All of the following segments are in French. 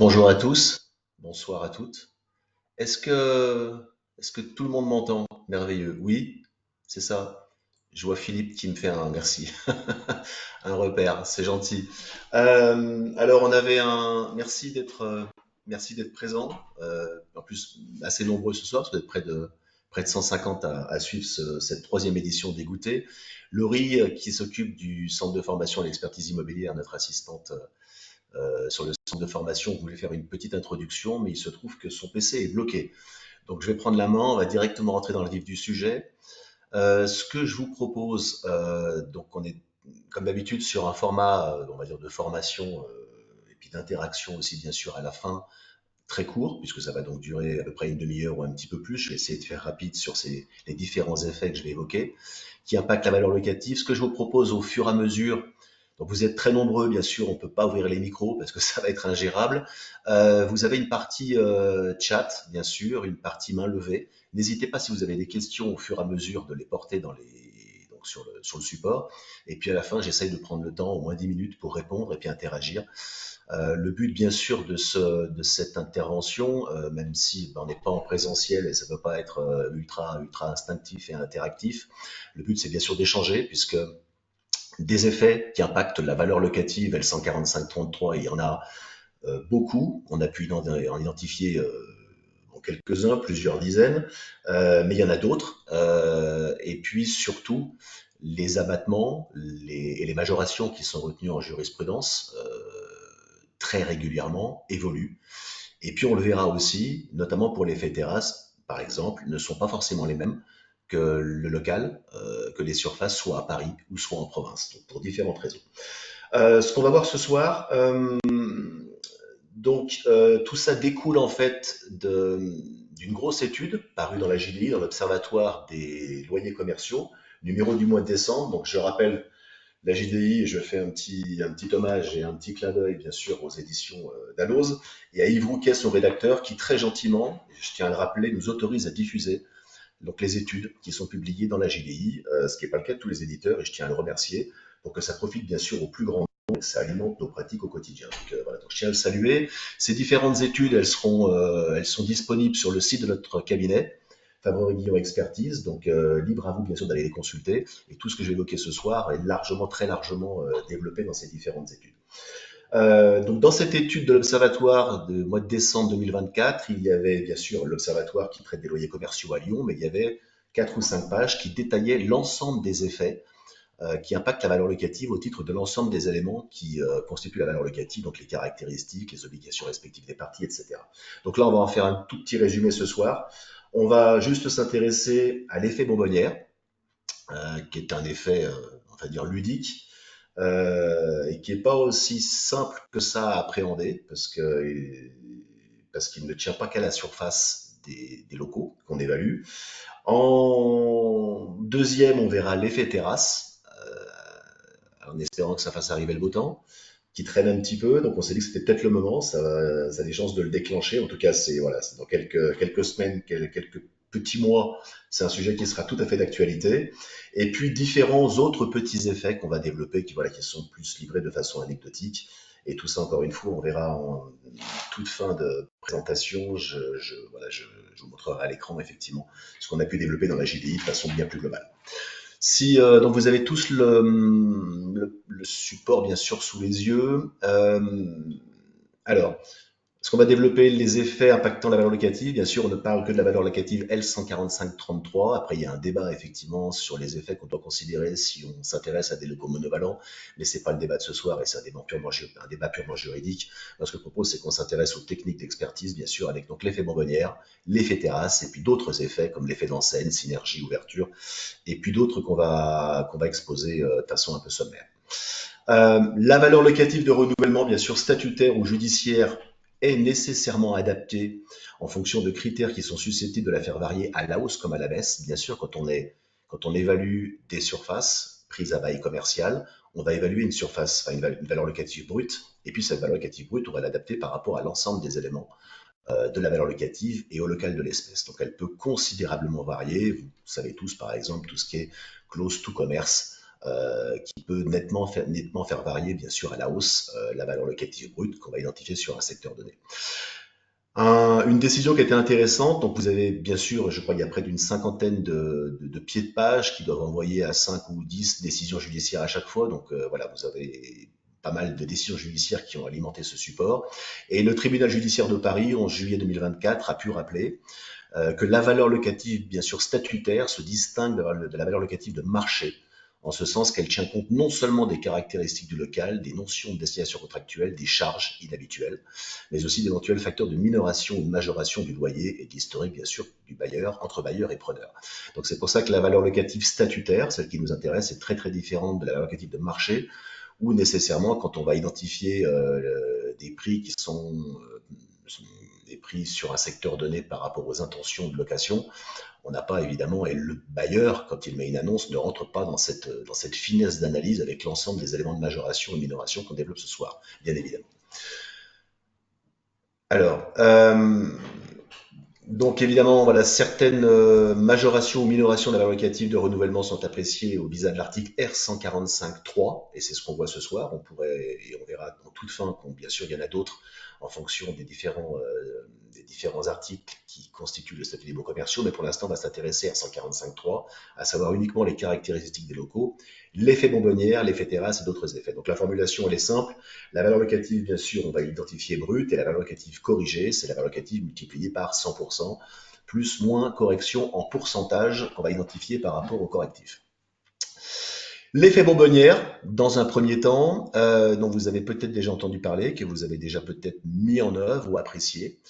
Bonjour à tous, bonsoir à toutes. Est-ce que, est-ce que tout le monde m'entend? Merveilleux. Oui, c'est ça. Je vois Philippe qui me fait un merci, un repère, c'est gentil. Alors on avait un merci d'être présent. En plus assez nombreux ce soir, parce que vous êtes près de 150 à suivre cette troisième édition des goûters. Laurie, qui s'occupe du centre de formation à l'expertise immobilière, notre assistante sur le centre de formation, voulait faire une petite introduction, mais il se trouve que son PC est bloqué. Donc je vais prendre la main, on va directement rentrer dans le vif du sujet. Ce que je vous propose, donc on est comme d'habitude sur un format, on va dire de formation et puis d'interaction aussi bien sûr à la fin, très court, puisque ça va donc durer à peu près une demi-heure ou un petit peu plus. Je vais essayer de faire rapide sur les différents effets que je vais évoquer, qui impactent la valeur locative. Ce que je vous propose au fur et à mesure, donc vous êtes très nombreux, bien sûr, on ne peut pas ouvrir les micros parce que ça va être ingérable. Vous avez une partie chat, bien sûr, une partie main levée. N'hésitez pas si vous avez des questions au fur et à mesure de les porter donc sur le support. Et puis à la fin, j'essaye de prendre le temps, au moins 10 minutes, pour répondre et puis interagir. Le but, bien sûr, de cette intervention, même si on n'est pas en présentiel et ça ne peut pas être ultra instinctif et interactif, le but, c'est bien sûr d'échanger, puisque des effets qui impactent la valeur locative L145-33, il y en a beaucoup. On a pu en identifier quelques-uns, plusieurs dizaines, mais il y en a d'autres. Et puis surtout, les abattements et les majorations qui sont retenues en jurisprudence très régulièrement évoluent. Et puis on le verra aussi, notamment pour l'effet terrasse, par exemple, ne sont pas forcément les mêmes que le local, que les surfaces, soit à Paris ou soit en province, donc pour différentes raisons. Ce qu'on va voir ce soir, tout ça découle en fait d'une grosse étude parue dans la JDI, dans l'Observatoire des loyers commerciaux, numéro du mois de décembre. Donc je rappelle la JDI, je fais un petit hommage et un petit clin d'œil, bien sûr, aux éditions Dalloz et à Yves Rouquet, son rédacteur, qui très gentiment, je tiens à le rappeler, nous autorise à diffuser donc les études qui sont publiées dans la JDI, ce qui n'est pas le cas de tous les éditeurs, et je tiens à le remercier pour que ça profite bien sûr au plus grand nombre et que ça alimente nos pratiques au quotidien. Donc je tiens à le saluer. Ces différentes études, elles sont disponibles sur le site de notre cabinet, Fabre Guillon Expertise, donc libre à vous bien sûr d'aller les consulter. Et tout ce que j'ai évoqué ce soir est largement, très largement développé dans ces différentes études. Donc dans cette étude de l'Observatoire de mois de décembre 2024, il y avait bien sûr l'Observatoire qui traite des loyers commerciaux à Lyon, mais il y avait 4 ou 5 pages qui détaillaient l'ensemble des effets qui impactent la valeur locative au titre de l'ensemble des éléments qui constituent la valeur locative, donc les caractéristiques, les obligations respectives des parties, etc. Donc là, on va en faire un tout petit résumé ce soir. On va juste s'intéresser à l'effet bonbonnière, qui est un effet, on va dire, ludique, et qui n'est pas aussi simple que ça à appréhender, parce qu'il ne tient pas qu'à la surface des locaux qu'on évalue. En deuxième, on verra l'effet terrasse, en espérant que ça fasse arriver le beau temps, qui traîne un petit peu. Donc on s'est dit que c'était peut-être le moment, ça a des chances de le déclencher. En tout cas, c'est voilà, c'est dans quelques semaines, quelques petits mois, c'est un sujet qui sera tout à fait d'actualité. Et puis différents autres petits effets qu'on va développer, qui sont plus livrés de façon anecdotique. Et tout ça, encore une fois, on verra en toute fin de présentation. Je vous montrerai à l'écran effectivement ce qu'on a pu développer dans la JDI de façon bien plus globale. Si donc vous avez tous le support bien sûr sous les yeux. Alors, est-ce qu'on va développer les effets impactant la valeur locative? Bien sûr, on ne parle que de la valeur locative L145-33. Après, il y a un débat effectivement sur les effets qu'on doit considérer si on s'intéresse à des locaux monovalents, mais c'est pas le débat de ce soir et c'est un débat purement juridique. Moi, ce que je propose, c'est qu'on s'intéresse aux techniques d'expertise, bien sûr, avec donc l'effet bonbonnière, l'effet terrasse et puis d'autres effets comme l'effet d'enseigne, synergie, ouverture, et puis d'autres qu'on va exposer de façon un peu sommaire. La valeur locative de renouvellement, bien sûr, statutaire ou judiciaire, est nécessairement adaptée en fonction de critères qui sont susceptibles de la faire varier à la hausse comme à la baisse. Bien sûr, quand on évalue des surfaces prises à bail commercial, on va évaluer une surface, enfin une valeur locative brute, et puis cette valeur locative brute, on va l'adapter par rapport à l'ensemble des éléments de la valeur locative et au local de l'espèce. Donc elle peut considérablement varier. Vous savez tous, par exemple, tout ce qui est close to commerce, qui peut nettement faire varier, bien sûr, à la hausse la valeur locative brute qu'on va identifier sur un secteur donné. Une décision qui était intéressante, donc vous avez bien sûr, je crois, il y a près d'une cinquantaine de pieds de page qui doivent envoyer à 5 ou 10 décisions judiciaires à chaque fois. Donc voilà, vous avez pas mal de décisions judiciaires qui ont alimenté ce support. Et le tribunal judiciaire de Paris, en juillet 2024, a pu rappeler que la valeur locative, bien sûr statutaire, se distingue de la valeur locative de marché, en ce sens qu'elle tient compte non seulement des caractéristiques du local, des notions de destination contractuelle, des charges inhabituelles, mais aussi d'éventuels facteurs de minoration ou de majoration du loyer et de l'historique, bien sûr, du bailleur, entre bailleur et preneur. Donc c'est pour ça que la valeur locative statutaire, celle qui nous intéresse, est très très différente de la valeur locative de marché, où nécessairement, quand on va identifier des prix qui sont des prix sur un secteur donné par rapport aux intentions de location, on n'a pas évidemment, et le bailleur, quand il met une annonce, ne rentre pas dans cette finesse d'analyse avec l'ensemble des éléments de majoration et minoration qu'on développe ce soir, bien évidemment. Alors, donc évidemment, voilà, certaines majorations ou minorations de la valeur locative de renouvellement sont appréciées au visa de l'article R145.3, et c'est ce qu'on voit ce soir. On pourrait, et on verra en toute fin, bien sûr, il y en a d'autres en fonction des différents articles qui constituent le statut des baux commerciaux, mais pour l'instant, on va s'intéresser à 145.3, à savoir uniquement les caractéristiques des locaux, l'effet bonbonnière, l'effet terrasse et d'autres effets. Donc la formulation, elle est simple. La valeur locative, bien sûr, on va l'identifier brute, et la valeur locative corrigée, c'est la valeur locative multipliée par 100%, plus moins correction en pourcentage qu'on va identifier par rapport au correctif. L'effet bonbonnière, dans un premier temps, dont vous avez peut-être déjà entendu parler, que vous avez déjà peut-être mis en œuvre ou apprécié,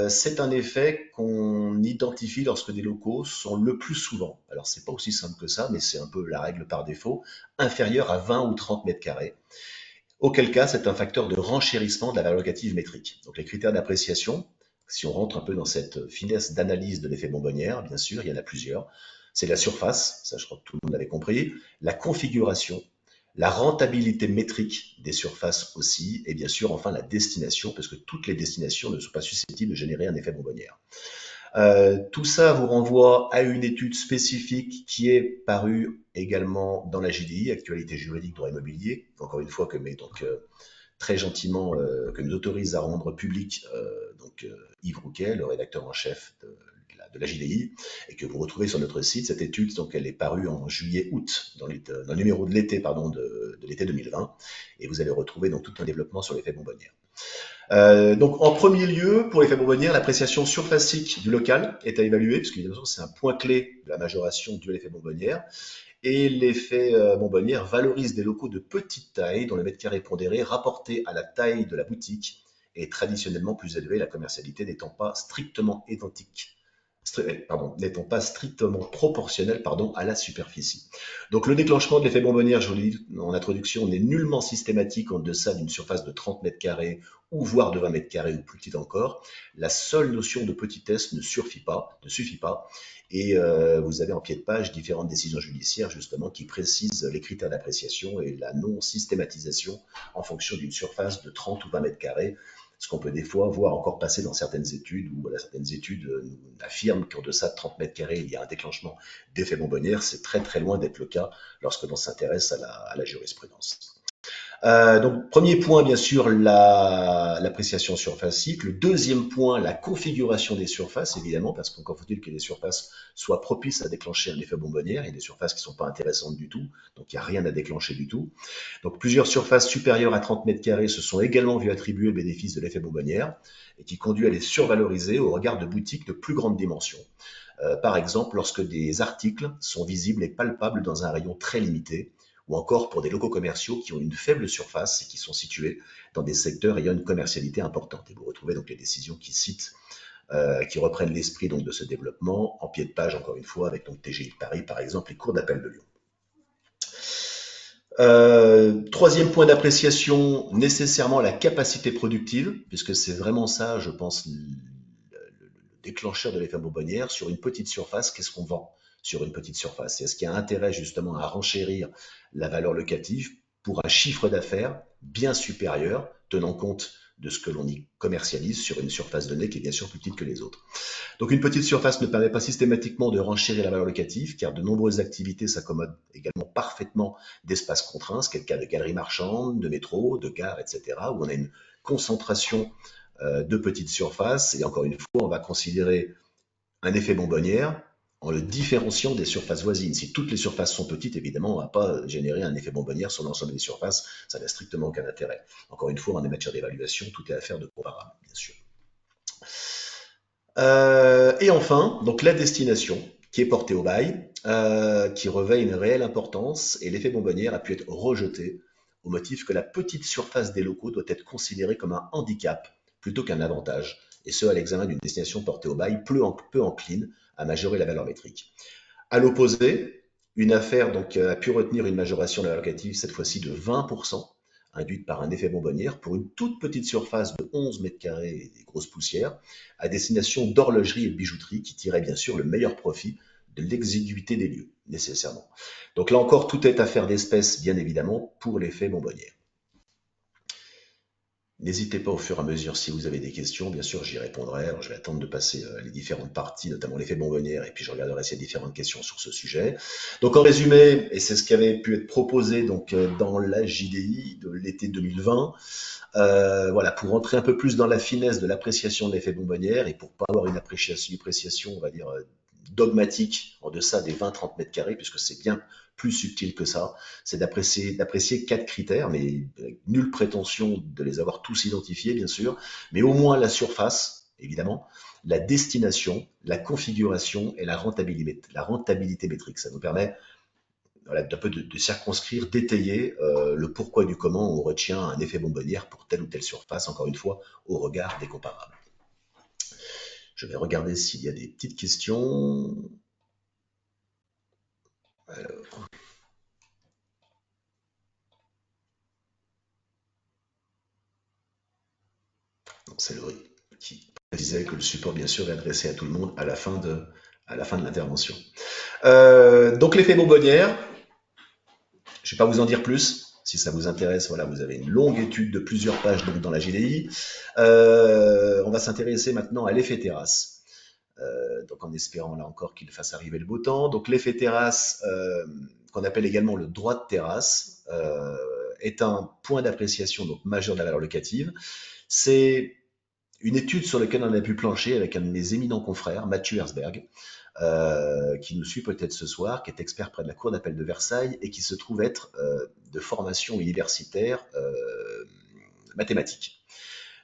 c'est un effet qu'on identifie lorsque des locaux sont le plus souvent, alors c'est pas aussi simple que ça, mais c'est un peu la règle par défaut, inférieurs à 20 ou 30 mètres carrés. Auquel cas, c'est un facteur de renchérissement de la valeur locative métrique. Donc les critères d'appréciation, si on rentre un peu dans cette finesse d'analyse de l'effet bonbonnière, bien sûr, il y en a plusieurs. C'est la surface, ça je crois que tout le monde l'avait compris, la configuration, la rentabilité métrique des surfaces aussi, et bien sûr enfin la destination, parce que toutes les destinations ne sont pas susceptibles de générer un effet bonbonnière. Tout ça vous renvoie à une étude spécifique qui est parue également dans la JDI, Actualité juridique droit immobilier, encore une fois que met donc très gentiment que nous autorise à rendre public Yves Rouquet, le rédacteur en chef de la JDI, et que vous retrouvez sur notre site. Cette étude, donc, elle est parue en juillet-août dans le numéro de l'été, de l'été 2020, et vous allez retrouver donc tout un développement sur l'effet bonbonnière. Donc, en premier lieu, pour l'effet bonbonnière, l'appréciation surfacique du local est à évaluer, parce que c'est un point clé de la majoration due à l'effet bonbonnière. Et l'effet bonbonnière valorise des locaux de petite taille, dont le mètre carré pondéré, rapporté à la taille de la boutique, est traditionnellement plus élevé, la commercialité n'étant pas strictement identique. N'étant pas strictement proportionnel à la superficie. Donc le déclenchement de l'effet bonbonnière, je vous l'ai dit en introduction, n'est nullement systématique en deçà d'une surface de 30 mètres carrés ou voire de 20 mètres carrés ou plus petite encore. La seule notion de petitesse ne suffit pas. Et vous avez en pied de page différentes décisions judiciaires justement qui précisent les critères d'appréciation et la non-systématisation en fonction d'une surface de 30 ou 20 mètres carrés, ce qu'on peut des fois voir encore passer dans certaines études, où certaines études affirment qu'en deçà de 30 mètres carrés, il y a un déclenchement d'effet bonbonnière. C'est très très loin d'être le cas lorsque l'on s'intéresse à la jurisprudence. Donc, premier point, bien sûr, l'appréciation surfacique. Le deuxième point, la configuration des surfaces, évidemment, parce qu'encore faut-il que les surfaces soient propices à déclencher un effet bonbonnière. Il y a des surfaces qui ne sont pas intéressantes du tout, donc il n'y a rien à déclencher du tout. Donc, plusieurs surfaces supérieures à 30 mètres carrés se sont également vues attribuer le bénéfice de l'effet bonbonnière et qui conduit à les survaloriser au regard de boutiques de plus grande dimension. Par exemple, lorsque des articles sont visibles et palpables dans un rayon très limité, ou encore pour des locaux commerciaux qui ont une faible surface et qui sont situés dans des secteurs ayant une commercialité importante. Et vous retrouvez donc les décisions qui citent, qui reprennent l'esprit donc de ce développement en pied de page, encore une fois, avec donc TGI de Paris, par exemple, et Cours d'appel de Lyon. Troisième point d'appréciation, nécessairement la capacité productive, puisque c'est vraiment ça, je pense, le déclencheur de l'effet bonbonnière. Sur une petite surface, qu'est-ce qu'on vend sur une petite surface? Est-ce qu'il y a intérêt justement à renchérir la valeur locative pour un chiffre d'affaires bien supérieur, tenant compte de ce que l'on y commercialise sur une surface donnée qui est bien sûr plus petite que les autres. Donc une petite surface ne permet pas systématiquement de renchérir la valeur locative, car de nombreuses activités s'accommodent également parfaitement d'espaces contraints, ce qui est le cas de galeries marchandes, de métros, de gares, etc., où on a une concentration de petites surfaces. Et encore une fois, on va considérer un effet bonbonnière en le différenciant des surfaces voisines. Si toutes les surfaces sont petites, évidemment, on ne va pas générer un effet bonbonnière sur l'ensemble des surfaces. Ça n'a strictement aucun intérêt. Encore une fois, en matière d'évaluation, tout est affaire de comparable, bien sûr. Et enfin, donc la destination qui est portée au bail, qui revêt une réelle importance, et l'effet bonbonnière a pu être rejeté au motif que la petite surface des locaux doit être considérée comme un handicap plutôt qu'un avantage, et ce à l'examen d'une destination portée au bail peu encline à majorer la valeur métrique. À l'opposé, une affaire donc, a pu retenir une majoration de la valeur locative, cette fois-ci de 20%, induite par un effet bonbonnière, pour une toute petite surface de 11 mètres carrés et des grosses poussières, à destination d'horlogerie et de bijouterie, qui tirait bien sûr le meilleur profit de l'exiguïté des lieux, nécessairement. Donc là encore, tout est affaire d'espèces, bien évidemment, pour l'effet bonbonnière. N'hésitez pas au fur et à mesure si vous avez des questions, bien sûr j'y répondrai. Alors, je vais attendre de passer les différentes parties, notamment l'effet bonbonnière, et puis je regarderai s'il y a différentes questions sur ce sujet. Donc en résumé, et c'est ce qui avait pu être proposé donc, dans la JDI de l'été 2020, voilà, pour rentrer un peu plus dans la finesse de l'appréciation de l'effet bonbonnière et pour pas avoir une appréciation, on va dire, dogmatique en deçà des 20-30 mètres carrés, puisque c'est bien plus subtil que ça, c'est d'apprécier 4 critères, mais nulle prétention de les avoir tous identifiés, bien sûr, mais au moins la surface, évidemment, la destination, la configuration et la rentabilité métrique. Ça nous permet voilà, d'un peu de circonscrire, d'étayer le pourquoi du comment on retient un effet bonbonnière pour telle ou telle surface, encore une fois, au regard des comparables. Je vais regarder s'il y a des petites questions. Alors, c'est Laurie qui précisait que le support, bien sûr, est adressé à tout le monde à la fin de l'intervention. Donc, l'effet bonbonnière, je ne vais pas vous en dire plus. Si ça vous intéresse, voilà, vous avez une longue étude de plusieurs pages donc, dans la GDI. On va s'intéresser maintenant à l'effet terrasse. Donc en espérant là encore qu'il fasse arriver le beau temps. Donc l'effet terrasse, qu'on appelle également le droit de terrasse, est un point d'appréciation donc majeur de la valeur locative. C'est une étude sur laquelle on a pu plancher avec un de mes éminents confrères, Mathieu Herzberg, qui nous suit peut-être ce soir, qui est expert près de la Cour d'appel de Versailles et qui se trouve être de formation universitaire mathématique.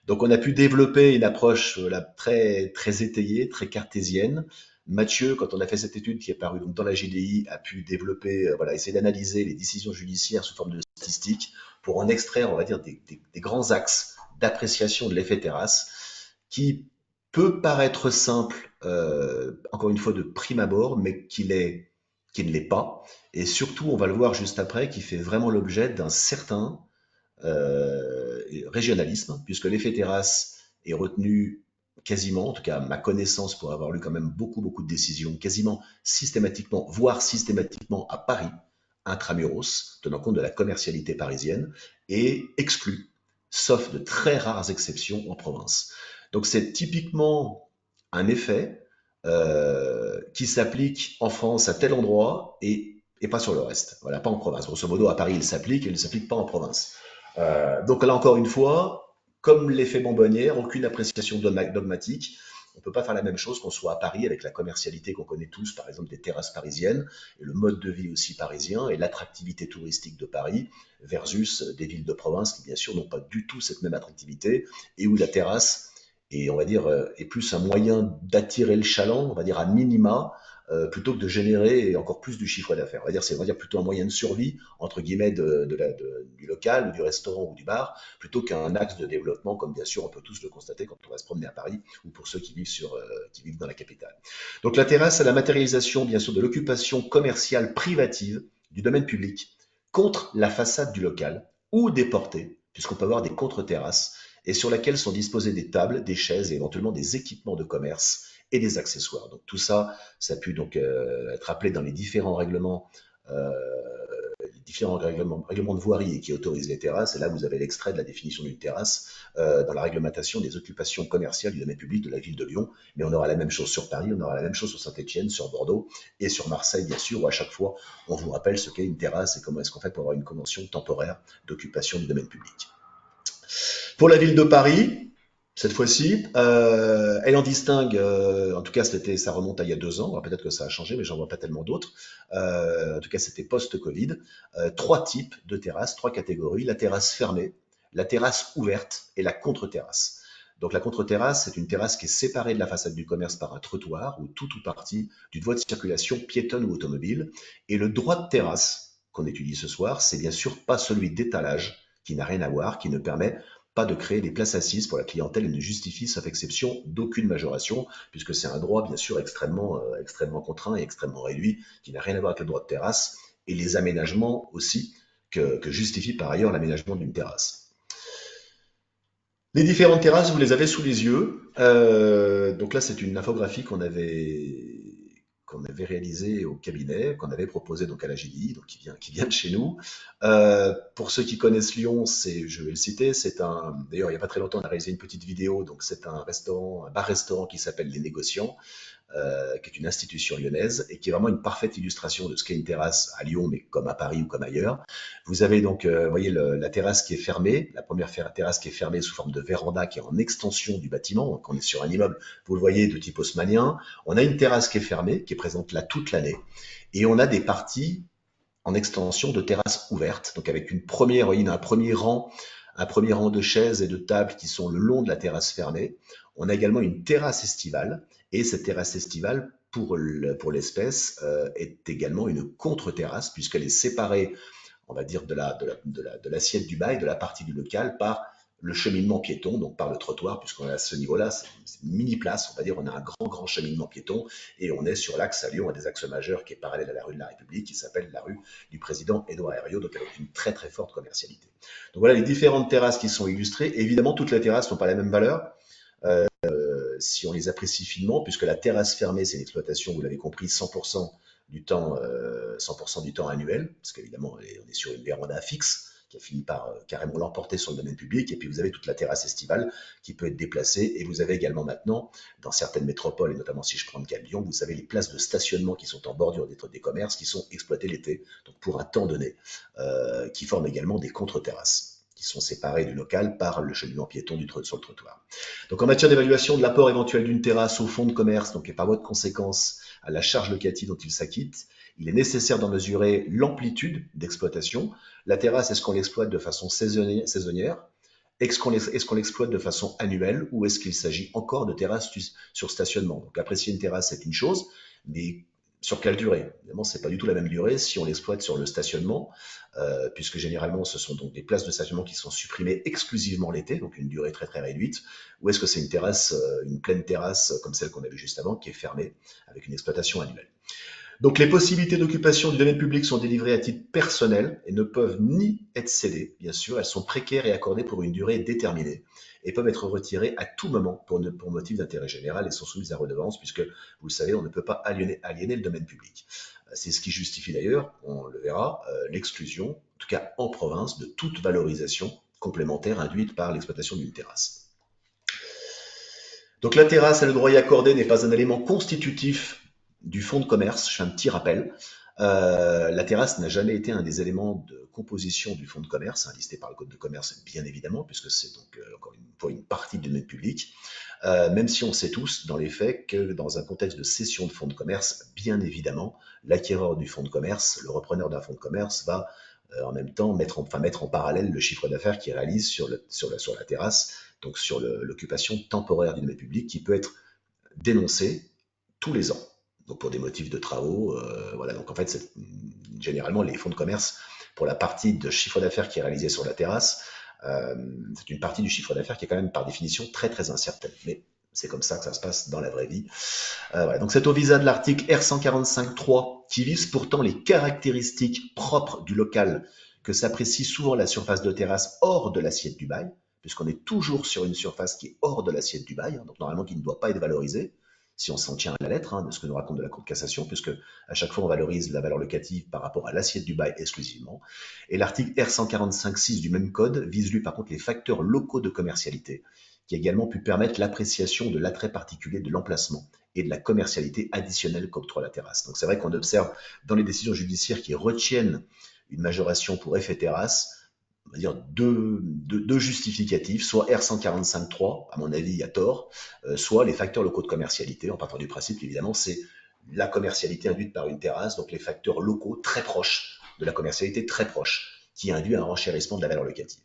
Donc on a pu développer une approche très, très étayée, très cartésienne. Mathieu, quand on a fait cette étude qui est parue donc, dans la GDI, a pu développer, voilà, essayer d'analyser les décisions judiciaires sous forme de statistiques pour en extraire, on va dire, des grands axes d'appréciation de l'effet terrasse qui peut paraître simple, encore une fois, de prime abord, mais qui ne l'est pas. Et surtout, on va le voir juste après, qui fait vraiment l'objet d'un certain régionalisme, puisque l'effet terrasse est retenu quasiment, en tout cas à ma connaissance, pour avoir lu quand même beaucoup de décisions, quasiment systématiquement, voire systématiquement à Paris, intramuros, tenant compte de la commercialité parisienne, et exclu, sauf de très rares exceptions en province. Donc c'est typiquement un effet qui s'applique en France à tel endroit et pas sur le reste. Voilà, pas en province. Grosso modo, à Paris, il s'applique et il ne s'applique pas en province. Donc là encore une fois, comme l'effet bonbonnière, aucune appréciation dogmatique. On ne peut pas faire la même chose qu'on soit à Paris avec la commercialité qu'on connaît tous, par exemple des terrasses parisiennes, et le mode de vie aussi parisien, et l'attractivité touristique de Paris, versus des villes de province qui bien sûr n'ont pas du tout cette même attractivité, et où la terrasse est, on va dire, est plus un moyen d'attirer le chaland, on va dire à minima, plutôt que de générer encore plus du chiffre d'affaires. On va dire plutôt un moyen de survie, entre guillemets, du local, ou du restaurant ou du bar, plutôt qu'un axe de développement, comme bien sûr on peut tous le constater quand on va se promener à Paris, ou pour ceux qui vivent dans la capitale. Donc la terrasse, c'est la matérialisation, bien sûr, de l'occupation commerciale privative du domaine public contre la façade du local, ou des portées, puisqu'on peut avoir des contre-terrasses, et sur laquelle sont disposées des tables, des chaises et éventuellement des équipements de commerce et des accessoires. Donc tout ça, ça a pu donc être appelé dans les différents règlements différents règlements de voirie et qui autorisent les terrasses. Et là, vous avez l'extrait de la définition d'une terrasse dans la réglementation des occupations commerciales du domaine public de la ville de Lyon. Mais on aura la même chose sur Paris, on aura la même chose sur Saint-Étienne, sur Bordeaux et sur Marseille, bien sûr, où à chaque fois, on vous rappelle ce qu'est une terrasse et comment est-ce qu'on fait pour avoir une convention temporaire d'occupation du domaine public. Pour la ville de Paris, cette fois-ci, elle en distingue, en tout cas ça remonte à il y a 2 ans, alors peut-être que ça a changé, mais j'en vois pas tellement d'autres. En tout cas, c'était post-Covid. 3 types de terrasses, 3 catégories. La terrasse fermée, la terrasse ouverte et la contre-terrasse. Donc la contre-terrasse, c'est une terrasse qui est séparée de la façade du commerce par un trottoir ou tout ou partie d'une voie de circulation piétonne ou automobile. Et le droit de terrasse qu'on étudie ce soir, c'est bien sûr pas celui d'étalage, qui n'a rien à voir, qui ne permet pas de créer des places assises pour la clientèle et ne justifie, sauf exception, d'aucune majoration, puisque c'est un droit bien sûr extrêmement contraint et extrêmement réduit, qui n'a rien à voir avec le droit de terrasse, et les aménagements aussi que justifie par ailleurs l'aménagement d'une terrasse. Les différentes terrasses, vous les avez sous les yeux. Donc là, c'est une infographie qu'on avait réalisée au cabinet, qu'on avait proposée donc à la GDI, donc qui vient de chez nous. Pour ceux qui connaissent Lyon, je vais le citer, d'ailleurs, il n'y a pas très longtemps, on a réalisé une petite vidéo, donc c'est un bar-restaurant qui s'appelle Les Négociants, qui est une institution lyonnaise et qui est vraiment une parfaite illustration de ce qu'est une terrasse à Lyon, mais comme à Paris ou comme ailleurs. Vous avez donc, vous voyez, la terrasse qui est fermée, la première terrasse qui est fermée sous forme de véranda qui est en extension du bâtiment. Donc on est sur un immeuble, vous le voyez, de type haussmannien. On a une terrasse qui est fermée, qui est présente là toute l'année. Et on a des parties en extension de terrasses ouvertes, donc avec vous voyez, un premier rang de chaises et de tables qui sont le long de la terrasse fermée. On a également une terrasse estivale, et cette terrasse estivale, pour l'espèce, est également une contre-terrasse, puisqu'elle est séparée, on va dire, de l'assiette du bail, de la partie du local, par le cheminement piéton, donc par le trottoir, puisqu'on est à ce niveau-là, c'est une mini place, on va dire, on a un grand cheminement piéton, et on est sur l'axe à Lyon, un des axes majeurs qui est parallèle à la rue de la République, qui s'appelle la rue du président Édouard Herriot, donc avec une très forte commercialité. Donc voilà les différentes terrasses qui sont illustrées. Et évidemment, toutes les terrasses n'ont pas la même valeur. Si on les apprécie finement, puisque la terrasse fermée, c'est une exploitation, vous l'avez compris, 100% du temps, 100% du temps annuel, parce qu'évidemment, on est sur une véranda fixe qui a fini par carrément l'emporter sur le domaine public. Et puis vous avez toute la terrasse estivale qui peut être déplacée. Et vous avez également maintenant, dans certaines métropoles, et notamment si je prends le cas de Lyon, vous savez les places de stationnement qui sont en bordure des commerces, qui sont exploitées l'été, donc pour un temps donné, qui forment également des contre-terrasses qui sont séparées du local par le cheminement piéton sur le trottoir. Donc en matière d'évaluation de l'apport éventuel d'une terrasse au fonds de commerce, donc et par voie de conséquence à la charge locative dont il s'acquitte, il est nécessaire d'en mesurer l'amplitude d'exploitation. La terrasse, est-ce qu'on l'exploite de façon saisonnière? Est-ce qu'on l'exploite de façon annuelle ou est-ce qu'il s'agit encore de terrasse sur stationnement? Donc apprécier une terrasse, c'est une chose, mais sur quelle durée? Évidemment, c'est pas du tout la même durée si on l'exploite sur le stationnement, puisque généralement ce sont donc des places de stationnement qui sont supprimées exclusivement l'été, donc une durée très réduite, ou est-ce que c'est une terrasse, une pleine terrasse comme celle qu'on a vue juste avant, qui est fermée avec une exploitation annuelle? Donc les possibilités d'occupation du domaine public sont délivrées à titre personnel et ne peuvent ni être cédées, bien sûr, elles sont précaires et accordées pour une durée déterminée et peuvent être retirées à tout moment pour motif d'intérêt général et sont soumises à redevance puisque, vous le savez, on ne peut pas aliéner le domaine public. C'est ce qui justifie d'ailleurs, on le verra, l'exclusion, en tout cas en province, de toute valorisation complémentaire induite par l'exploitation d'une terrasse. Donc la terrasse et le droit y accordé n'est pas un élément constitutif du fonds de commerce, je fais un petit rappel. La terrasse n'a jamais été un des éléments de composition du fonds de commerce, listé par le Code de commerce, bien évidemment, puisque c'est donc encore une fois une partie du domaine public, même si on sait tous, dans les faits, que dans un contexte de cession de fonds de commerce, bien évidemment, l'acquéreur du fonds de commerce, le repreneur d'un fonds de commerce, va en même temps mettre en parallèle le chiffre d'affaires qu'il réalise sur la terrasse, donc sur l'occupation temporaire du domaine public, qui peut être dénoncée tous les ans. Donc pour des motifs de travaux, voilà. Donc en fait, généralement les fonds de commerce, pour la partie de chiffre d'affaires qui est réalisée sur la terrasse, c'est une partie du chiffre d'affaires qui est quand même par définition très incertaine. Mais c'est comme ça que ça se passe dans la vraie vie. Voilà. Donc c'est au visa de l'article R145.3 qui vise pourtant les caractéristiques propres du local que s'apprécie souvent la surface de terrasse hors de l'assiette du bail, puisqu'on est toujours sur une surface qui est hors de l'assiette du bail, donc normalement qui ne doit pas être valorisée. si on s'en tient à la lettre de ce que nous raconte de la Cour de cassation, puisque à chaque fois on valorise la valeur locative par rapport à l'assiette du bail exclusivement. Et l'article R145.6 du même code vise lui par contre les facteurs locaux de commercialité, qui a également pu permettre l'appréciation de l'attrait particulier de l'emplacement et de la commercialité additionnelle qu'octroie la terrasse. Donc c'est vrai qu'on observe dans les décisions judiciaires qui retiennent une majoration pour effet terrasse, on va dire deux justificatifs, soit R145.3, à mon avis, il y a tort, soit les facteurs locaux de commercialité, en partant du principe qu'évidemment, c'est la commercialité induite par une terrasse, donc les facteurs locaux très proches, de la commercialité très proche, qui induit un renchérissement de la valeur locative.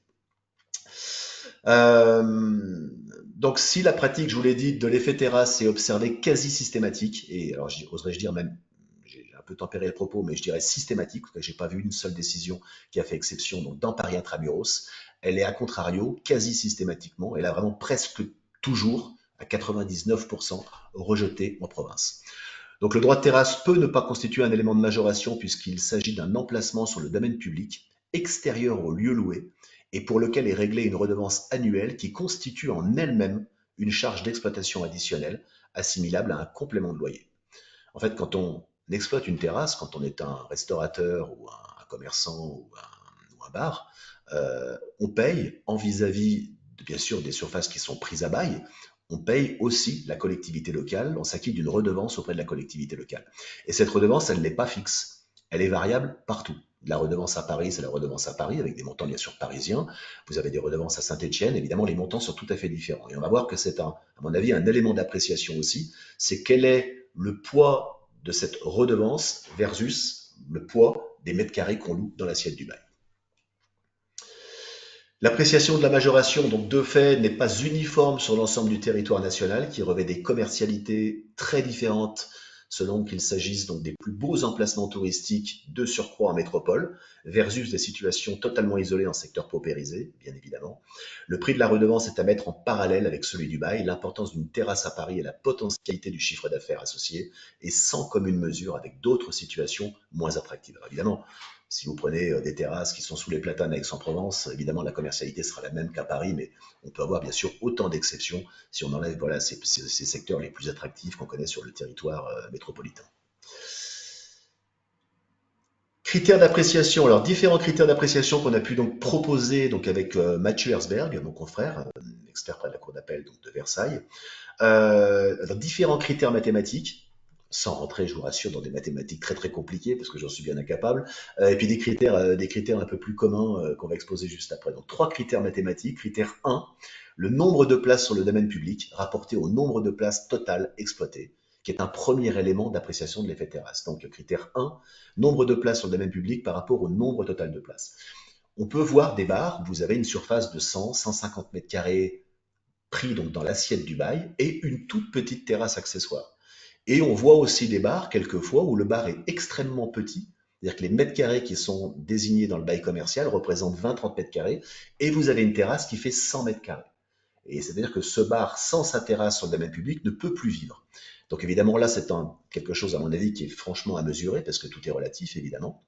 Donc, si la pratique, je vous l'ai dit, de l'effet terrasse est observée quasi systématique, et alors oserais-je dire même, j'ai un peu tempéré le propos, mais je dirais systématique, parce que j'ai pas vu une seule décision qui a fait exception, donc dans Paris Intramuros, elle est à contrario, quasi systématiquement, elle a vraiment presque toujours, à 99%, rejetée en province. Donc le droit de terrasse peut ne pas constituer un élément de majoration puisqu'il s'agit d'un emplacement sur le domaine public extérieur au lieu loué et pour lequel est réglée une redevance annuelle qui constitue en elle-même une charge d'exploitation additionnelle assimilable à un complément de loyer. En fait, quand on exploite une terrasse, quand on est un restaurateur ou un commerçant ou un bar, on paye en vis-à-vis, bien sûr, des surfaces qui sont prises à bail, on paye aussi la collectivité locale, on s'acquitte d'une redevance auprès de la collectivité locale. Et cette redevance, elle n'est pas fixe, elle est variable partout. La redevance à Paris, c'est la redevance à Paris, avec des montants bien sûr parisiens. Vous avez des redevances à Saint-Étienne, évidemment, les montants sont tout à fait différents. Et on va voir que c'est, à mon avis, un élément d'appréciation aussi, c'est quel est le poids de cette redevance versus le poids des mètres carrés qu'on loue dans l'assiette du bail. L'appréciation de la majoration, donc de fait, n'est pas uniforme sur l'ensemble du territoire national, qui revêt des commercialités très différentes selon qu'il s'agisse donc des plus beaux emplacements touristiques de surcroît en métropole, versus des situations totalement isolées en secteur paupérisé, bien évidemment. Le prix de la redevance est à mettre en parallèle avec celui du bail. L'importance d'une terrasse à Paris et la potentialité du chiffre d'affaires associé est sans commune mesure avec d'autres situations moins attractives. Alors évidemment, si vous prenez des terrasses qui sont sous les platanes à Aix-en-Provence, évidemment la commercialité sera la même qu'à Paris, mais on peut avoir bien sûr autant d'exceptions si on enlève ces secteurs les plus attractifs qu'on connaît sur le territoire métropolitain. Critères d'appréciation. Alors différents critères d'appréciation qu'on a pu donc proposer donc avec Mathieu Herzberg, mon confrère, expert près de la Cour d'appel de Versailles. Différents critères mathématiques, sans rentrer, je vous rassure, dans des mathématiques très très compliquées, parce que j'en suis bien incapable, et puis des critères un peu plus communs qu'on va exposer juste après. Donc trois critères mathématiques. Critère 1, le nombre de places sur le domaine public rapporté au nombre de places totales exploitées, qui est un premier élément d'appréciation de l'effet terrasse. Donc critère 1, nombre de places sur le domaine public par rapport au nombre total de places. On peut voir des bars où vous avez une surface de 100, 150 mètres carrés pris donc dans l'assiette du bail et une toute petite terrasse accessoire. Et on voit aussi des bars, quelquefois, où le bar est extrêmement petit, c'est-à-dire que les mètres carrés qui sont désignés dans le bail commercial représentent 20-30 mètres carrés, et vous avez une terrasse qui fait 100 mètres carrés. Et c'est-à-dire que ce bar, sans sa terrasse sur le domaine public, ne peut plus vivre. Donc évidemment, là, c'est quelque chose, à mon avis, qui est franchement à mesurer, parce que tout est relatif, évidemment.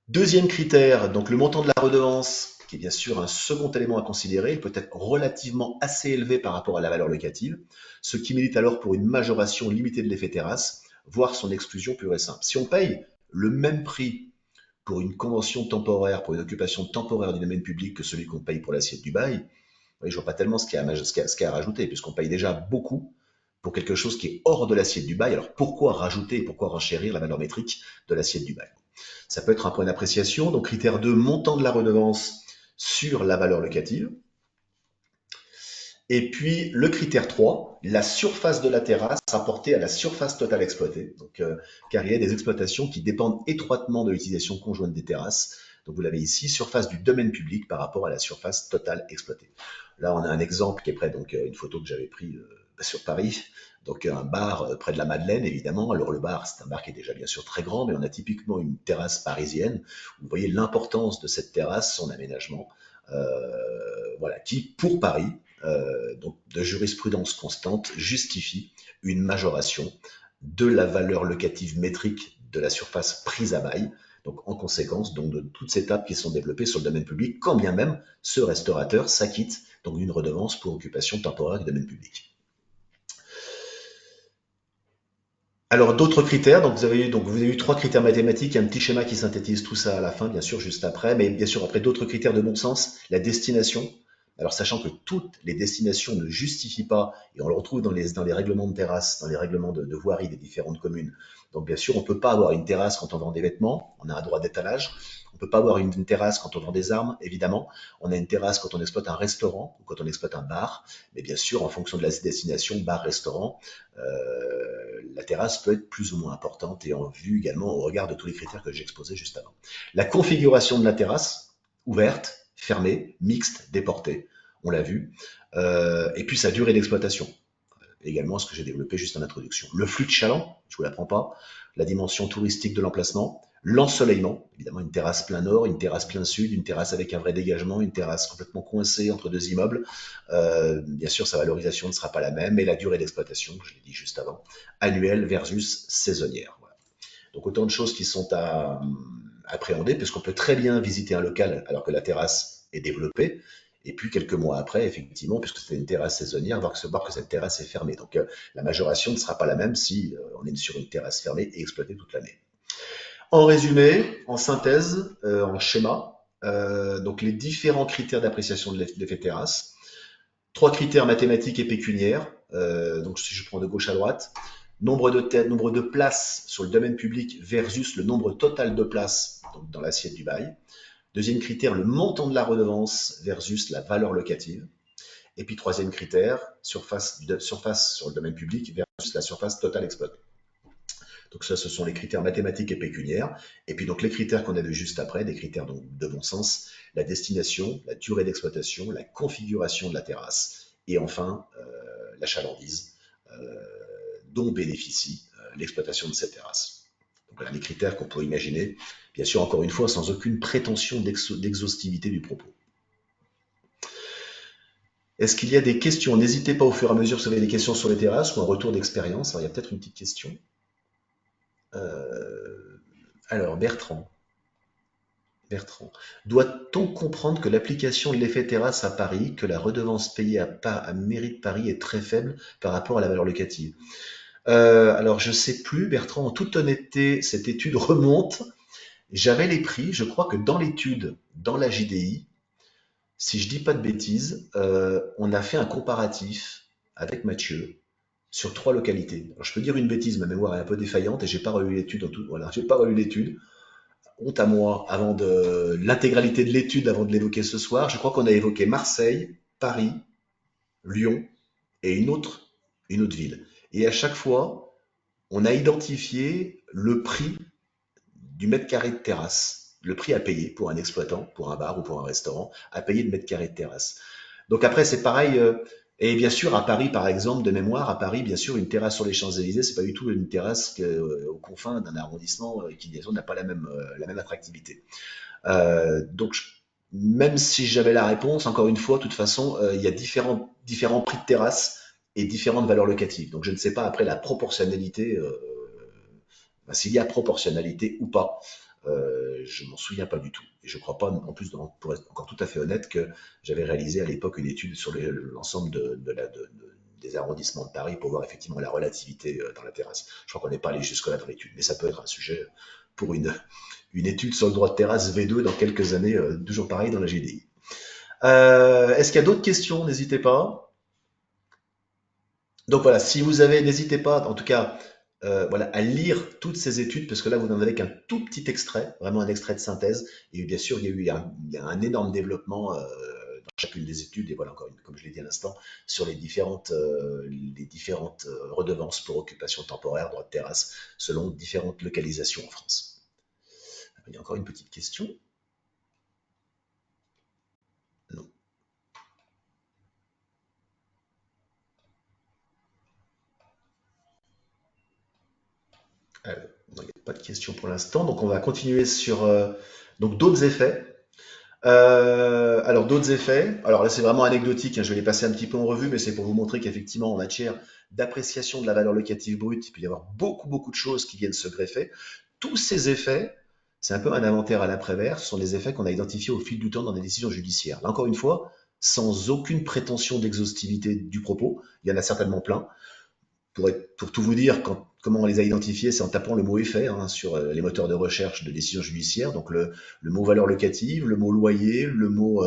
Deuxième critère, donc le montant de la redevance, qui est bien sûr un second élément à considérer, il peut être relativement assez élevé par rapport à la valeur locative, ce qui milite alors pour une majoration limitée de l'effet terrasse, voire son exclusion pure et simple. Si on paye le même prix pour une convention temporaire, pour une occupation temporaire du domaine public que celui qu'on paye pour l'assiette du bail, oui, je vois pas tellement ce qu'il y a à rajouter, puisqu'on paye déjà beaucoup pour quelque chose qui est hors de l'assiette du bail. Alors pourquoi rajouter et pourquoi renchérir la valeur métrique de l'assiette du bail? Ça peut être un point d'appréciation. Donc critère 2, montant de la redevance sur la valeur locative. Et puis le critère 3, la surface de la terrasse rapportée à la surface totale exploitée. Donc, car il y a des exploitations qui dépendent étroitement de l'utilisation conjointe des terrasses. Donc vous l'avez ici, surface du domaine public par rapport à la surface totale exploitée. Là, on a un exemple qui est près, donc une photo que j'avais prise sur Paris. Donc un bar près de la Madeleine, évidemment. Alors le bar, c'est un bar qui est déjà bien sûr très grand, mais on a typiquement une terrasse parisienne. Vous voyez l'importance de cette terrasse, son aménagement, voilà, qui pour Paris, donc de jurisprudence constante, justifie une majoration de la valeur locative métrique de la surface prise à bail. Donc, en conséquence, donc, de toutes ces étapes qui sont développées sur le domaine public, quand bien même ce restaurateur s'acquitte donc d'une redevance pour occupation temporaire du domaine public. Alors d'autres critères, vous avez eu trois critères mathématiques, il y a un petit schéma qui synthétise tout ça à la fin, bien sûr, juste après, mais bien sûr après d'autres critères de bon sens, la destination. Alors sachant que toutes les destinations ne justifient pas, et on le retrouve dans les règlements de terrasse, dans les règlements de voirie des différentes communes. Donc bien sûr, on ne peut pas avoir une terrasse quand on vend des vêtements, on a un droit d'étalage. On ne peut pas avoir une terrasse quand on vend des armes, évidemment. On a une terrasse quand on exploite un restaurant ou quand on exploite un bar. Mais bien sûr, en fonction de la destination, bar, restaurant, la terrasse peut être plus ou moins importante et en vue également au regard de tous les critères que j'ai exposés juste avant. La configuration de la terrasse, ouverte, fermée, mixte, déportée, on l'a vu, et puis sa durée d'exploitation, également ce que j'ai développé juste en introduction. Le flux de chaland, je ne vous l'apprends pas, la dimension touristique de l'emplacement, l'ensoleillement, évidemment une terrasse plein nord, une terrasse plein sud, une terrasse avec un vrai dégagement, une terrasse complètement coincée entre deux immeubles. Bien sûr, sa valorisation ne sera pas la même, et la durée d'exploitation, je l'ai dit juste avant, annuelle versus saisonnière. Voilà. Donc autant de choses qui sont à appréhender, puisqu'on peut très bien visiter un local alors que la terrasse est développée, et puis quelques mois après, effectivement, puisque c'est une terrasse saisonnière, voir que cette terrasse est fermée. Donc la majoration ne sera pas la même si on est sur une terrasse fermée et exploitée toute l'année. En résumé, en synthèse, en schéma, donc les différents critères d'appréciation de l'effet terrasse, trois critères mathématiques et pécuniaires, donc si je prends de gauche à droite, nombre de places sur le domaine public versus le nombre total de places donc dans l'assiette du bail. Deuxième critère, le montant de la redevance versus la valeur locative. Et puis troisième critère, surface sur le domaine public versus la surface totale exploitée. Donc ça, ce sont les critères mathématiques et pécuniaires. Et puis donc les critères qu'on a vus juste après, des critères donc, de bon sens, la destination, la durée d'exploitation, la configuration de la terrasse, et enfin la chalandise dont bénéficie l'exploitation de cette terrasse. Donc voilà les critères qu'on peut imaginer, bien sûr encore une fois sans aucune prétention d'exhaustivité du propos. Est-ce qu'il y a des questions? N'hésitez pas au fur et à mesure si vous avez des questions sur les terrasses ou un retour d'expérience. Alors, il y a peut-être une petite question. Alors, Bertrand, doit-on comprendre que l'application de l'effet terrasse à Paris, que la redevance payée à mairie de Paris est très faible par rapport à la valeur locative? Alors, je ne sais plus, Bertrand, en toute honnêteté, cette étude remonte. J'avais les prix, je crois que dans l'étude, dans la JDI, si je dis pas de bêtises, on a fait un comparatif avec Mathieu sur trois localités. Alors, je peux dire une bêtise, ma mémoire est un peu défaillante et j'ai pas relu l'étude en tout. Voilà, j'ai pas relu l'étude. Honte à moi, avant de l'intégralité de l'étude, avant de l'évoquer ce soir, je crois qu'on a évoqué Marseille, Paris, Lyon et une autre ville. Et à chaque fois, on a identifié le prix du mètre carré de terrasse, le prix à payer pour un exploitant, pour un bar ou pour un restaurant, à payer de mètre carré de terrasse. Donc après, c'est pareil. Et bien sûr, à Paris, par exemple, de mémoire, à Paris, bien sûr, une terrasse sur les Champs-Élysées, c'est pas du tout une terrasse aux confins d'un arrondissement qui, disons, n'a pas la même attractivité. Donc, même si j'avais la réponse, encore une fois, de toute façon, il y a différents prix de terrasse et différentes valeurs locatives. Donc, je ne sais pas après la proportionnalité, s'il y a proportionnalité ou pas. Je m'en souviens pas du tout. Et je crois pas, en plus, pour être encore tout à fait honnête, que j'avais réalisé à l'époque une étude sur l'ensemble des arrondissements de Paris pour voir effectivement la relativité dans la terrasse. Je crois qu'on n'est pas allé jusque-là dans l'étude, mais ça peut être un sujet pour une étude sur le droit de terrasse V2 dans quelques années, toujours pareil dans la GDI. Est-ce qu'il y a d'autres questions? N'hésitez pas. Donc voilà, si vous avez, n'hésitez pas, en tout cas, voilà, à lire toutes ces études, parce que là, vous n'en avez qu'un tout petit extrait, vraiment un extrait de synthèse. Et bien sûr, il y a un énorme développement dans chacune des études, et voilà, encore une, comme je l'ai dit à l'instant, sur les différentes redevances pour occupation temporaire, droit de terrasse, selon différentes localisations en France. Il y a encore une petite question. Non. Alors, non, il n'y a pas de question pour l'instant, donc on va continuer sur donc d'autres effets. Alors d'autres effets, alors là c'est vraiment anecdotique, hein, je vais les passer un petit peu en revue, mais c'est pour vous montrer qu'effectivement en matière d'appréciation de la valeur locative brute, il peut y avoir beaucoup de choses qui viennent se greffer. Tous ces effets, c'est un peu un inventaire à l'après-vert, ce sont des effets qu'on a identifiés au fil du temps dans des décisions judiciaires. Là encore une fois, sans aucune prétention d'exhaustivité du propos, il y en a certainement plein. pour tout vous dire, comment on les a identifiés, c'est en tapant le mot effet hein, sur les moteurs de recherche de décision judiciaire. Donc le mot valeur locative, le mot loyer, le mot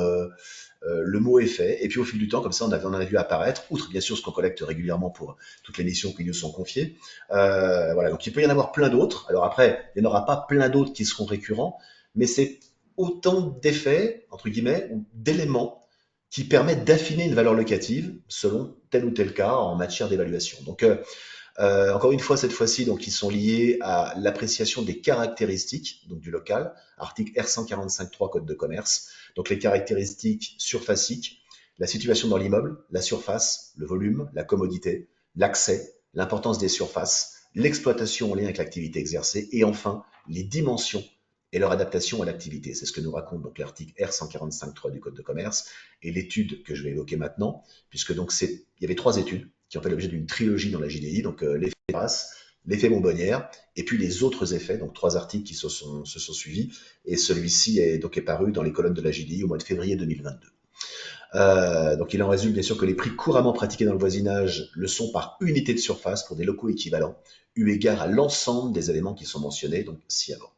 effet. Et puis au fil du temps, comme ça, on a vu apparaître, outre bien sûr ce qu'on collecte régulièrement pour toutes les missions qui nous sont confiées. Voilà, donc il peut y en avoir plein d'autres. Alors après, il n'y en aura pas plein d'autres qui seront récurrents, mais c'est autant d'effets, entre guillemets, ou d'éléments qui permettent d'affiner une valeur locative selon tel ou tel cas en matière d'évaluation. Donc, encore une fois, cette fois-ci, donc ils sont liés à l'appréciation des caractéristiques donc du local, article R145.3 Code de commerce. Donc les caractéristiques surfaciques, la situation dans l'immeuble, la surface, le volume, la commodité, l'accès, l'importance des surfaces, l'exploitation en lien avec l'activité exercée et enfin les dimensions et leur adaptation à l'activité. C'est ce que nous raconte donc l'article R145.3 du Code de commerce et l'étude que je vais évoquer maintenant, puisque donc il y avait 3 études qui ont fait l'objet d'une trilogie dans la JDI, donc l'effet Terrasse, l'effet Montbonnière, et puis les autres effets, donc 3 articles qui se sont suivis, et celui-ci est paru dans les colonnes de la JDI au mois de février 2022. Donc il en résulte bien sûr que les prix couramment pratiqués dans le voisinage le sont par unité de surface pour des locaux équivalents, eu égard à l'ensemble des éléments qui sont mentionnés donc ci-avant.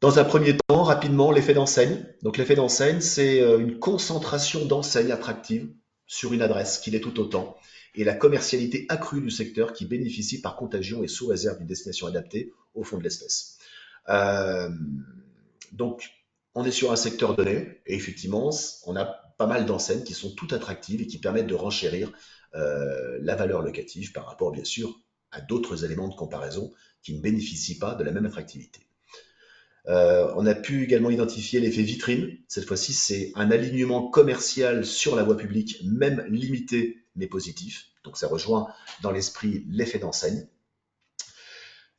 Dans un premier temps, rapidement, l'effet d'enseigne. Donc l'effet d'enseigne, c'est une concentration d'enseignes attractives sur une adresse qui l'est tout autant, et la commercialité accrue du secteur qui bénéficie par contagion et sous réserve d'une destination adaptée au fond de l'espèce. Euh, donc, on est sur un secteur donné, et effectivement, on a pas mal d'enseignes qui sont toutes attractives et qui permettent de renchérir la valeur locative par rapport, bien sûr, à d'autres éléments de comparaison qui ne bénéficient pas de la même attractivité. On a pu également identifier l'effet vitrine. Cette fois-ci, c'est un alignement commercial sur la voie publique, même limité, mais positif. Donc ça rejoint dans l'esprit l'effet d'enseigne.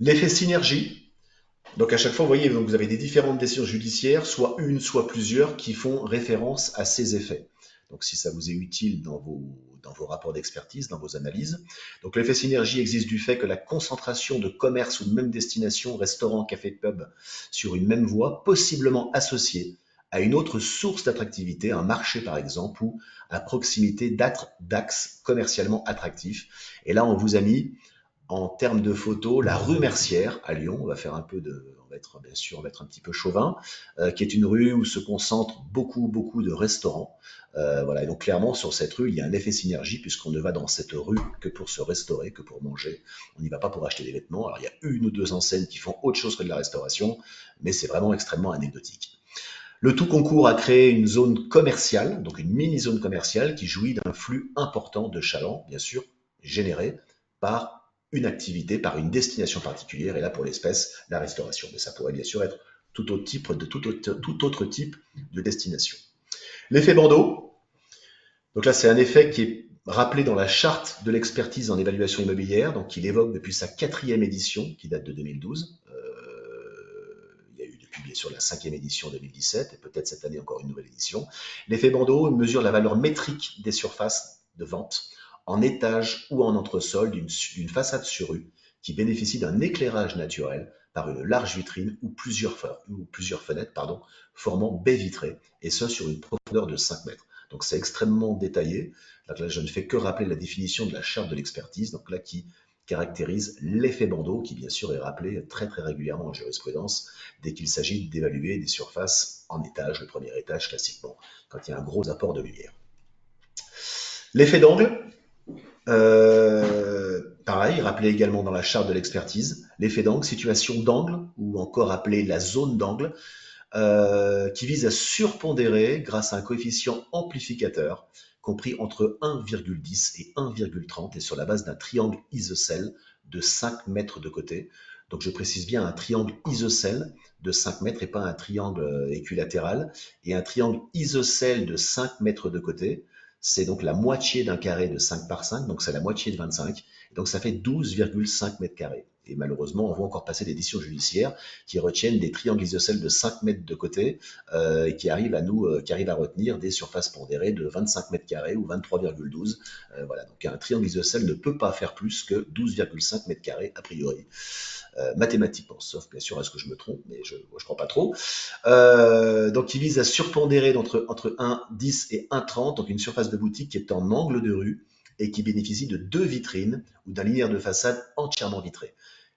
L'effet synergie. Donc à chaque fois, vous voyez, donc vous avez des différentes décisions judiciaires, soit une, soit plusieurs, qui font référence à ces effets. Donc si ça vous est utile dans vos rapports d'expertise, dans vos analyses. Donc l'effet synergie existe du fait que la concentration de commerces ou de même destination, restaurant, café, pub, sur une même voie, possiblement associée à une autre source d'attractivité, un marché par exemple, ou à proximité d'axes commercialement attractifs. Et là, on vous a mis en termes de photos, la rue Mercière à Lyon, on va être bien sûr, on va être un petit peu chauvin, qui est une rue où se concentrent beaucoup de restaurants. Voilà, et donc clairement sur cette rue, il y a un effet synergie puisqu'on ne va dans cette rue que pour se restaurer, que pour manger. On n'y va pas pour acheter des vêtements. Alors il y a une ou deux enseignes qui font autre chose que de la restauration, mais c'est vraiment extrêmement anecdotique. Le tout concourt à créer une zone commerciale, donc une mini-zone commerciale qui jouit d'un flux important de chalands, bien sûr, généré par une activité, par une destination particulière, et là pour l'espèce, la restauration. Mais ça pourrait bien sûr être tout autre type de destination. L'effet bandeau, donc là c'est un effet qui est rappelé dans la charte de l'expertise en évaluation immobilière, donc il évoque depuis sa 4e édition, qui date de 2012. Il y a eu depuis bien sûr la 5e édition 2017 et peut-être cette année encore une nouvelle édition. L'effet bandeau mesure la valeur métrique des surfaces de vente en étage ou en entresol d'une façade sur rue qui bénéficie d'un éclairage naturel par une large vitrine ou plusieurs fenêtres formant baie vitrée, et ce sur une profondeur de 5 mètres. Donc c'est extrêmement détaillé. Donc là, je ne fais que rappeler la définition de la charte de l'expertise, donc là qui caractérise l'effet bandeau, qui bien sûr est rappelé très régulièrement en jurisprudence dès qu'il s'agit d'évaluer des surfaces en étage, le premier étage classiquement, quand il y a un gros apport de lumière. L'effet d'angle, pareil, rappelé également dans la charte de l'expertise. L'effet d'angle, situation d'angle, ou encore appelé la zone d'angle, qui vise à surpondérer grâce à un coefficient amplificateur compris entre 1,10 et 1,30 et sur la base d'un triangle isocèle de 5 mètres de côté. Donc je précise bien un triangle isocèle de 5 mètres et pas un triangle équilatéral. Et un triangle isocèle de 5 mètres de côté, c'est donc la moitié d'un carré de 5 par 5, donc c'est la moitié de 25. Donc ça fait 12,5 mètres carrés. Et malheureusement, on voit encore passer des décisions judiciaires qui retiennent des triangles isocèles de 5 mètres de côté et qui arrivent à retenir des surfaces pondérées de 25 mètres carrés ou 23,12. Voilà, donc un triangle isocèle ne peut pas faire plus que 12,5 mètres carrés a priori. Mathématiquement, sauf bien sûr à ce que je me trompe, mais je ne crois pas trop. Donc il vise à surpondérer entre 1,10 et 1,30, donc une surface de boutique qui est en angle de rue, et qui bénéficie de 2 vitrines ou d'un linéaire de façade entièrement vitré.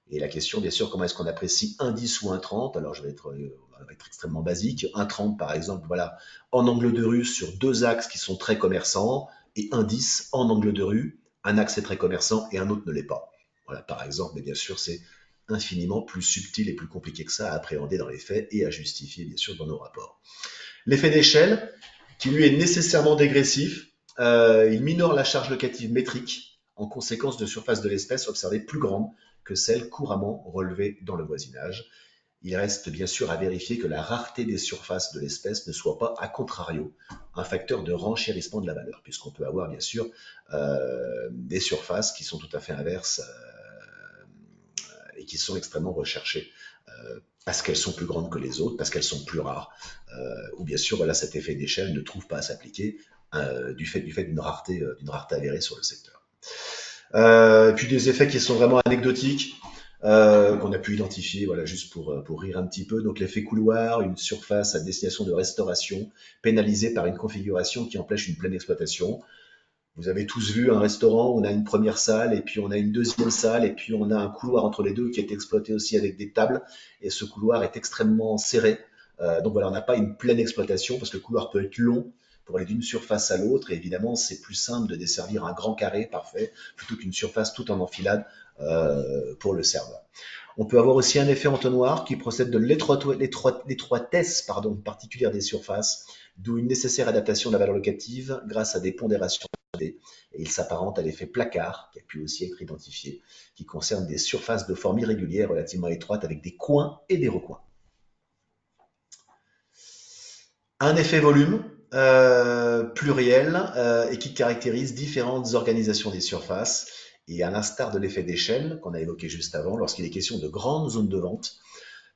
Et la question, bien sûr, comment est-ce qu'on apprécie un 10 ou un 30? Alors, on va être extrêmement basique. Un 30, par exemple, voilà, en angle de rue sur 2 axes qui sont très commerçants, et un 10 en angle de rue, un axe est très commerçant et un autre ne l'est pas. Voilà, par exemple, mais bien sûr, c'est infiniment plus subtil et plus compliqué que ça à appréhender dans les faits et à justifier, bien sûr, dans nos rapports. L'effet d'échelle, qui lui est nécessairement dégressif, il minore la charge locative métrique en conséquence de surface de l'espèce observée plus grande que celle couramment relevée dans le voisinage. Il reste bien sûr à vérifier que la rareté des surfaces de l'espèce ne soit pas, à contrario, un facteur de renchérissement de la valeur, puisqu'on peut avoir bien sûr des surfaces qui sont tout à fait inverses et qui sont extrêmement recherchées parce qu'elles sont plus grandes que les autres, parce qu'elles sont plus rares, ou bien sûr voilà, cet effet d'échelle ne trouve pas à s'appliquer du fait d'une rareté avérée sur le secteur. Et puis des effets qui sont vraiment anecdotiques, qu'on a pu identifier, voilà, juste pour rire un petit peu. Donc l'effet couloir, une surface à destination de restauration, pénalisée par une configuration qui empêche une pleine exploitation. Vous avez tous vu un restaurant, on a une première salle, et puis on a une deuxième salle, et puis on a un couloir entre les deux qui est exploité aussi avec des tables, et ce couloir est extrêmement serré. Donc voilà, on n'a pas une pleine exploitation, parce que le couloir peut être long pour aller d'une surface à l'autre, et évidemment, c'est plus simple de desservir un grand carré parfait, plutôt qu'une surface tout en enfilade pour le serveur. On peut avoir aussi un effet entonnoir qui procède de l'étroitesse particulière des surfaces, d'où une nécessaire adaptation de la valeur locative grâce à des pondérations. Et il s'apparente à l'effet placard, qui a pu aussi être identifié, qui concerne des surfaces de forme irrégulière relativement étroites avec des coins et des recoins. Un effet volume pluriel et qui caractérise différentes organisations des surfaces. Et à l'instar de l'effet d'échelle qu'on a évoqué juste avant, lorsqu'il est question de grandes zones de vente,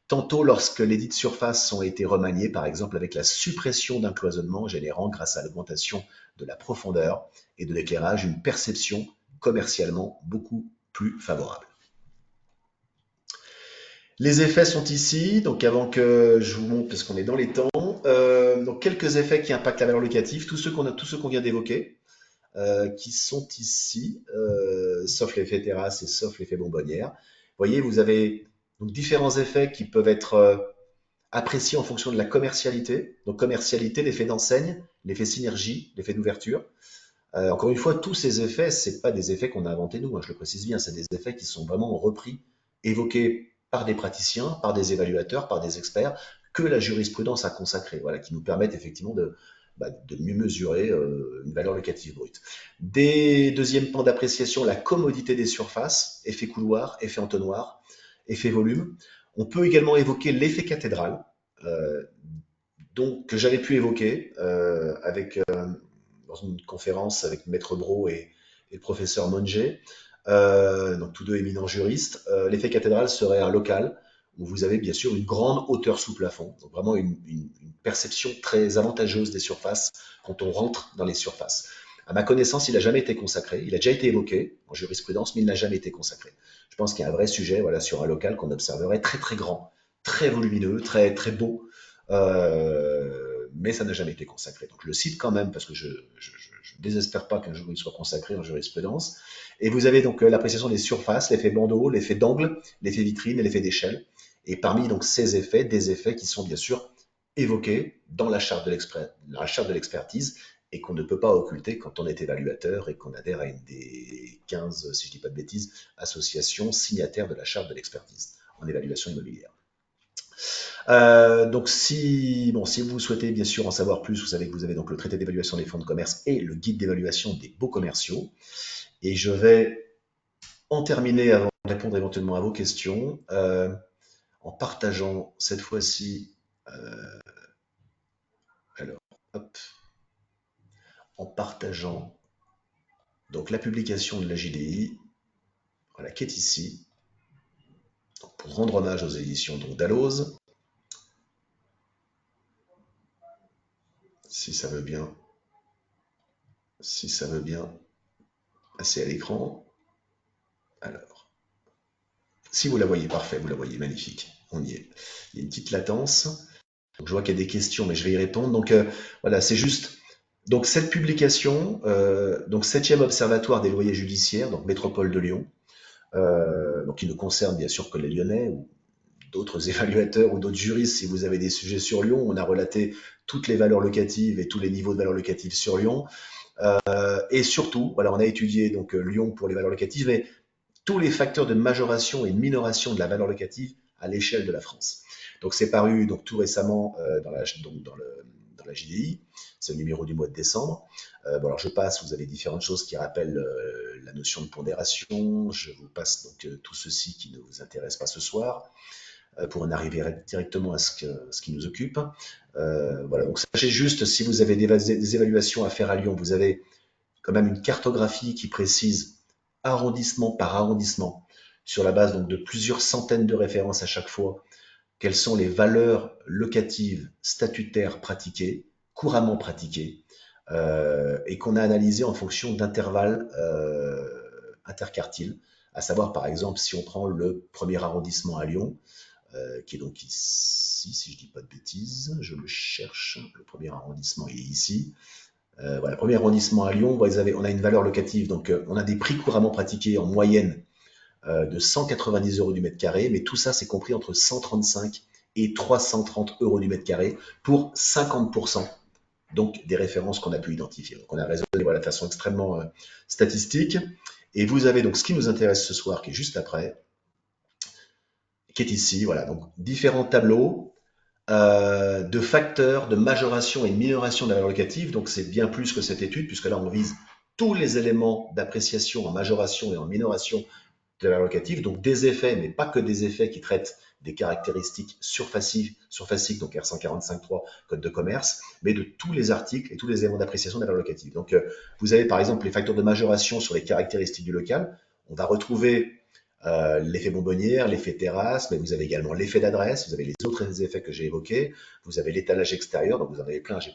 tantôt lorsque les dites surfaces ont été remaniées, par exemple avec la suppression d'un cloisonnement générant, grâce à l'augmentation de la profondeur et de l'éclairage, une perception commercialement beaucoup plus favorable. Les effets sont ici, donc avant que je vous montre, parce qu'on est dans les temps, donc quelques effets qui impactent la valeur locative, tous ceux qu'on vient d'évoquer, qui sont ici, sauf l'effet terrasse et sauf l'effet bonbonnière. Vous voyez, vous avez donc différents effets qui peuvent être appréciés en fonction de la commercialité. Donc commercialité, l'effet d'enseigne, l'effet synergie, l'effet d'ouverture. Encore une fois, tous ces effets, c'est pas des effets qu'on a inventés nous, hein, je le précise bien, c'est des effets qui sont vraiment repris, évoqués par des praticiens, par des évaluateurs, par des experts, que la jurisprudence a consacrés, voilà, qui nous permettent effectivement de mieux mesurer une valeur locative brute. Des deuxièmes points d'appréciation, la commodité des surfaces, effet couloir, effet entonnoir, effet volume. On peut également évoquer l'effet cathédrale, euh, donc, que j'avais pu évoquer dans une conférence avec Maître Bro et le professeur Monge, donc tous deux éminents juristes. L'effet cathédrale serait un local où vous avez bien sûr une grande hauteur sous plafond, donc vraiment une perception très avantageuse des surfaces quand on rentre dans les surfaces. À ma connaissance, il n'a jamais été consacré. Il a déjà été évoqué en jurisprudence, mais il n'a jamais été consacré. Je pense qu'il y a un vrai sujet, voilà, sur un local qu'on observerait très très grand, très volumineux, très très beau, mais ça n'a jamais été consacré. Donc je le cite quand même parce que je ne désespère pas qu'un jour il soit consacré en jurisprudence. Et vous avez donc l'appréciation des surfaces, l'effet bandeau, l'effet d'angle, l'effet vitrine et l'effet d'échelle. Et parmi donc ces effets, des effets qui sont bien sûr évoqués dans la charte de l'expertise et qu'on ne peut pas occulter quand on est évaluateur et qu'on adhère à une des 15, si je ne dis pas de bêtises, associations signataires de la charte de l'expertise en évaluation immobilière. Donc si vous souhaitez bien sûr en savoir plus, vous savez que vous avez donc le traité d'évaluation des fonds de commerce et le guide d'évaluation des baux commerciaux. Et je vais en terminer avant de répondre éventuellement à vos questions, en partageant cette fois-ci, alors, hop, en partageant donc la publication de la JDI, voilà, qui est ici, donc, pour rendre hommage aux éditions Dalloz, si ça veut bien passer à l'écran. Alors, si vous la voyez, parfait, vous la voyez, magnifique, on y est. Il y a une petite latence. Donc, je vois qu'il y a des questions, mais je vais y répondre. Donc voilà, c'est juste Donc cette publication, donc 7e observatoire des loyers judiciaires, donc métropole de Lyon, donc il ne concerne bien sûr que les Lyonnais ou d'autres évaluateurs ou d'autres juristes. Si vous avez des sujets sur Lyon, on a relaté toutes les valeurs locatives et tous les niveaux de valeurs locatives sur Lyon. Et surtout, voilà, on a étudié donc Lyon pour les valeurs locatives, mais tous les facteurs de majoration et de minoration de la valeur locative à l'échelle de la France. Donc c'est paru donc tout récemment dans la JDI, c'est le numéro du mois de décembre. Bon, alors je passe, vous avez différentes choses qui rappellent la notion de pondération. Je vous passe donc tout ceci qui ne vous intéresse pas ce soir pour en arriver directement à ce qui nous occupe. Voilà, donc sachez juste, si vous avez des évaluations à faire à Lyon, vous avez quand même une cartographie qui précise arrondissement par arrondissement, sur la base donc de plusieurs centaines de références à chaque fois, quelles sont les valeurs locatives statutaires pratiquées, couramment pratiquées, et qu'on a analysées en fonction d'intervalles interquartiles, à savoir par exemple si on prend le premier arrondissement à Lyon, qui est donc ici, si je ne dis pas de bêtises, je le cherche, le premier arrondissement est ici. Voilà, premier arrondissement à Lyon, on a une valeur locative, donc on a des prix couramment pratiqués en moyenne de 190 euros du mètre carré, mais tout ça c'est compris entre 135 et 330 euros du mètre carré pour 50% donc des références qu'on a pu identifier. Donc on a raisonné voilà, de façon extrêmement statistique. Et vous avez donc ce qui nous intéresse ce soir, qui est juste après, qui est ici. Voilà, donc différents tableaux de facteurs de majoration et de minoration de la valeur locative. Donc c'est bien plus que cette étude, puisque là on vise tous les éléments d'appréciation en majoration et en minoration de la valeur locative, donc des effets, mais pas que des effets qui traitent des caractéristiques surfaciques, donc R145.3 Code de commerce, mais de tous les articles et tous les éléments d'appréciation de la valeur locative. Donc vous avez par exemple les facteurs de majoration sur les caractéristiques du local. On va retrouver l'effet bonbonnière, l'effet terrasse, mais vous avez également l'effet d'adresse, vous avez les autres effets que j'ai évoqués, vous avez l'étalage extérieur, donc vous en avez plein, j'ai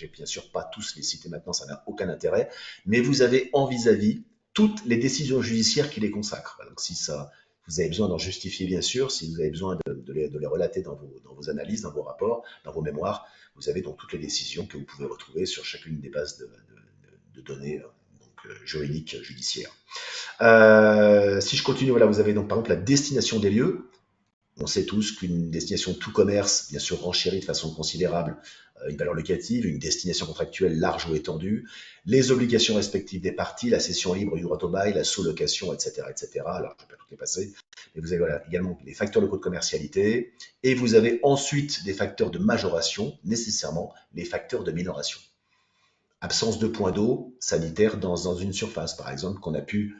bien sûr pas tous les cités maintenant, ça n'a aucun intérêt, mais vous avez en vis-à-vis toutes les décisions judiciaires qui les consacrent. Donc si ça, vous avez besoin d'en justifier bien sûr, si vous avez besoin de les relater dans vos analyses, dans vos rapports, dans vos mémoires, vous avez donc toutes les décisions que vous pouvez retrouver sur chacune des bases de données juridiques judiciaires. Si je continue, voilà, vous avez donc par exemple la destination des lieux. On sait tous qu'une destination de tout commerce, bien sûr, renchérit de façon considérable une valeur locative, une destination contractuelle large ou étendue, les obligations respectives des parties, la cession libre du droit au bail, la sous-location, etc., etc. Alors, je ne vais pas toutes les passer, mais vous avez voilà, également les facteurs locaux de commercialité, et vous avez ensuite des facteurs de majoration, nécessairement les facteurs de minoration. Absence de points d'eau sanitaire dans une surface, par exemple, qu'on a pu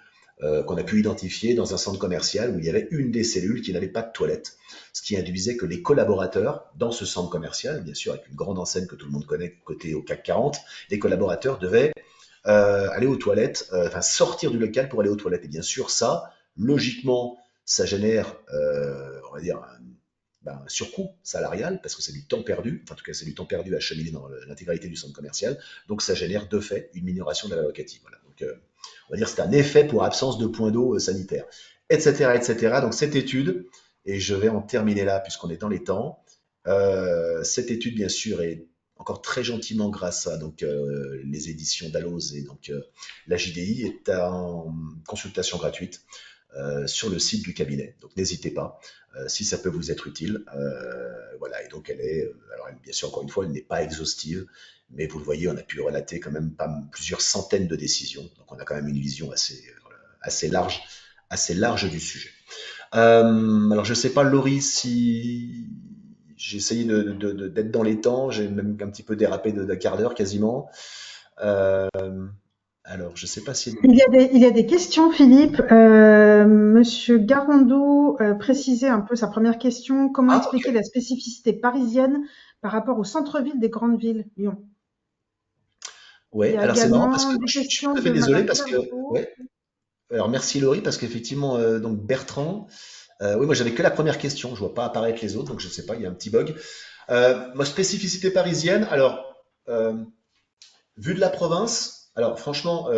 identifier dans un centre commercial où il y avait une des cellules qui n'avait pas de toilette, ce qui induisait que les collaborateurs dans ce centre commercial, bien sûr avec une grande enseigne que tout le monde connaît côté au CAC 40, les collaborateurs devaient aller aux toilettes, enfin sortir du local pour aller aux toilettes. Et bien sûr, ça, logiquement, ça génère, on va dire, un surcoût salarial, parce que c'est du temps perdu, enfin, en tout cas c'est du temps perdu à cheminer dans l'intégralité du centre commercial, donc ça génère de fait une minoration de la locative. Voilà. Donc, on va dire que c'est un effet pour absence de points d'eau sanitaire, etc., etc. Donc cette étude, et je vais en terminer là puisqu'on est dans les temps, cette étude bien sûr est encore très gentiment grâce à donc, les éditions Dalloz et donc la JDI est en consultation gratuite sur le site du cabinet. Donc n'hésitez pas si ça peut vous être utile. Voilà, et donc elle est, alors bien sûr encore une fois, elle n'est pas exhaustive, mais vous le voyez, on a pu relater quand même pas plusieurs centaines de décisions. Donc on a quand même une vision assez large du sujet. Alors je ne sais pas, Laurie, si j'ai essayé d'être dans les temps, j'ai même un petit peu dérapé d'un quart d'heure quasiment. Euh, alors je ne sais pas si... Il y a des questions, Philippe. Monsieur Garandou précisait un peu sa première question. Comment Ah, ok. expliquer la spécificité parisienne par rapport au centre-ville des grandes villes, Lyon? Il y Ouais, a alors c'est marrant parce également que des je suis tout questions à fait de désolé Madame parce que Clergeau. ouais. Alors merci Laurie parce qu'effectivement donc Bertrand, oui moi j'avais que la première question, je vois pas apparaître les autres donc je sais pas, il y a un petit bug. Ma spécificité parisienne, alors vu de la province, alors franchement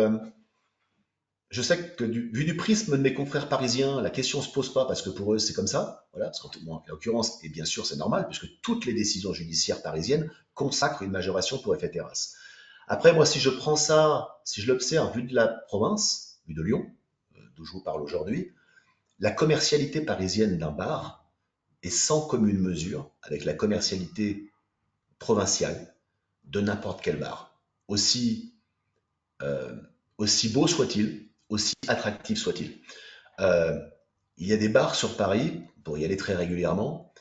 je sais que vu du prisme de mes confrères parisiens, la question se pose pas parce que pour eux c'est comme ça, voilà, parce qu'en en l'occurrence et bien sûr c'est normal puisque toutes les décisions judiciaires parisiennes consacrent une majoration pour effet terrasse. Après, moi, si je prends ça, si je l'observe vu de la province, vu de Lyon, d'où je vous parle aujourd'hui, la commercialité parisienne d'un bar est sans commune mesure avec la commercialité provinciale de n'importe quel bar. Aussi, euh, aussi beau soit-il, aussi attractif soit-il. Euh, il y a des bars sur Paris, pour y aller très régulièrement,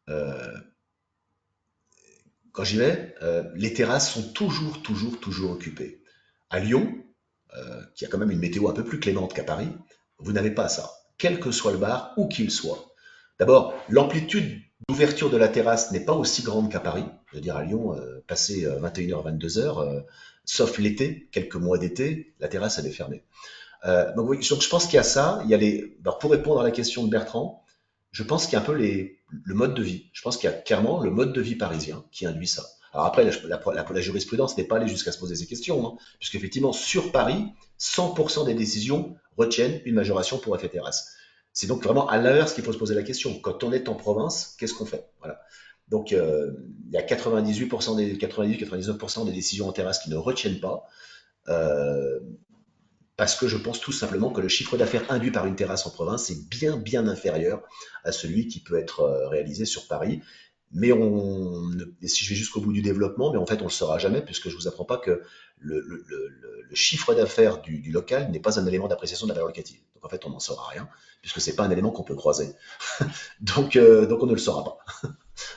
euh, quand j'y vais, les terrasses sont toujours occupées. À Lyon, qui a quand même une météo un peu plus clémente qu'à Paris, vous n'avez pas ça, quel que soit le bar, où qu'il soit. D'abord, l'amplitude d'ouverture de la terrasse n'est pas aussi grande qu'à Paris. Je veux dire, à Lyon, passer 21h, 22h, sauf l'été, quelques mois d'été, la terrasse, elle est fermée. Donc, oui, donc je pense qu'il y a ça. Il y a les, alors pour répondre à la question de Bertrand, je pense qu'il y a un peu le mode de vie. Je pense qu'il y a clairement le mode de vie parisien qui induit ça. Alors après, la jurisprudence n'est pas allée jusqu'à se poser ces questions, hein, puisqu'effectivement, sur Paris, 100% des décisions retiennent une majoration pour effet terrasse. C'est donc vraiment à l'inverse qu'il faut se poser la question. Quand on est en province, qu'est-ce qu'on fait? Voilà. Donc, il y a 98% des 99% des décisions en terrasse qui ne retiennent pas. Euh, Parce que je pense tout simplement que le chiffre d'affaires induit par une terrasse en province est bien inférieur à celui qui peut être réalisé sur Paris. Mais et si je vais jusqu'au bout du développement, mais en fait on ne le saura jamais puisque je ne vous apprends pas que le chiffre d'affaires du local n'est pas un élément d'appréciation de la valeur locative. Donc en fait on n'en saura rien puisque c'est pas un élément qu'on peut croiser. Donc on ne le saura pas.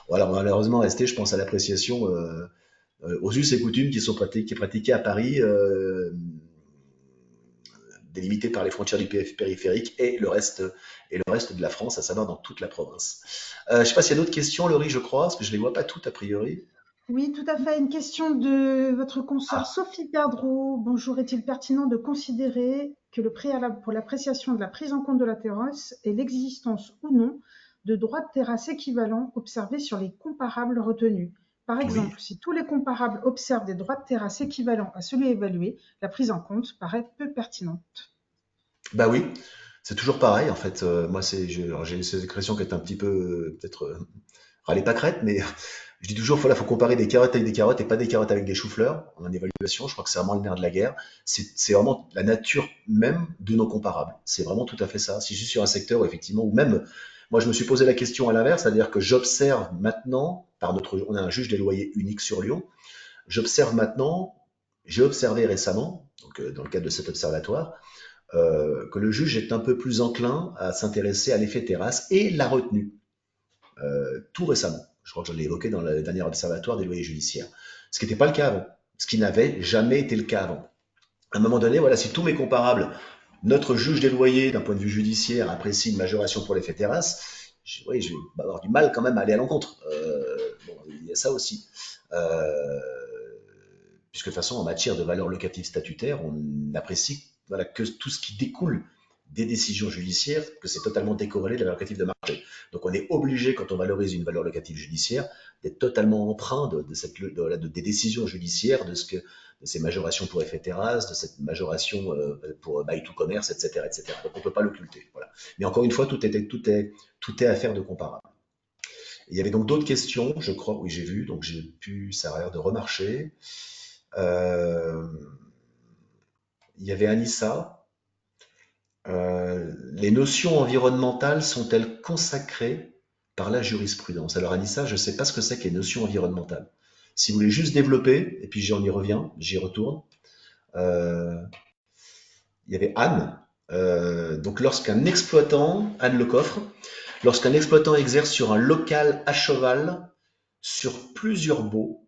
Voilà, on va malheureusement rester, je pense, à l'appréciation aux us et coutumes qui est pratiquée à Paris. Délimité par les frontières du périphérique et le reste de la France, à savoir dans toute la province. Je ne sais pas s'il y a d'autres questions, Laurie, je crois, parce que je ne les vois pas toutes a priori. Oui, tout à fait. Une question de votre consoeur Ah, Sophie Perdreau. Bonjour, est-il pertinent de considérer que le préalable pour l'appréciation de la prise en compte de la terrasse est l'existence ou non de droits de terrasse équivalents observés sur les comparables retenus? Par oui. exemple, si tous les comparables observent des droits de terrasse équivalents à celui évalué, la prise en compte paraît peu pertinente. Bah oui, c'est toujours pareil en fait. Moi, alors, j'ai cette expression qui est un petit peu peut-être râler pas crête, mais je dis toujours, voilà, faut comparer des carottes avec des carottes et pas des carottes avec des choux-fleurs en évaluation. Je crois que c'est vraiment le nerf de la guerre. C'est vraiment la nature même de nos comparables. C'est vraiment tout à fait ça. Si je suis sur un secteur où effectivement, ou même, moi, je me suis posé la question à l'inverse, c'est-à-dire que j'observe maintenant, on a un juge des loyers unique sur Lyon, j'observe maintenant, j'ai observé récemment, donc dans le cadre de cet observatoire, que le juge est un peu plus enclin à s'intéresser à l'effet terrasse et l'a retenu tout récemment. Je crois que j'en ai évoqué dans le dernier observatoire des loyers judiciaires. Ce qui n'était pas le cas avant, ce qui n'avait jamais été le cas avant. À un moment donné, voilà, si tous mes comparables, notre juge des loyers, d'un point de vue judiciaire, apprécie une majoration pour l'effet terrasse, oui, je vais avoir du mal quand même à aller à l'encontre. Bon, il y a ça aussi. Euh, Puisque de toute façon, en matière de valeur locative statutaire, on n'apprécie voilà, que tout ce qui découle des décisions judiciaires, que c'est totalement décorrélé de la valeur locative de marché. Donc on est obligé, quand on valorise une valeur locative judiciaire, d'être totalement emprunt des décisions judiciaires, de ces majorations pour effet terrasse, de cette majoration pour bail tout commerce, etc., etc. Donc on ne peut pas l'occulter. Voilà. Mais encore une fois, tout est affaire de comparable. Il y avait donc d'autres questions, je crois, oui j'ai vu, donc j'ai pu, ça a l'air de remarcher. Euh, il y avait Anissa. Les notions environnementales sont-elles consacrées par la jurisprudence? Alors Anissa, je ne sais pas ce que c'est que les notions environnementales. Si vous voulez juste développer, et puis j'en y reviens, j'y retourne. Euh, il y avait Anne. Donc lorsqu'un exploitant, Anne Le Coffre, lorsqu'un exploitant exerce sur un local à cheval sur plusieurs baux,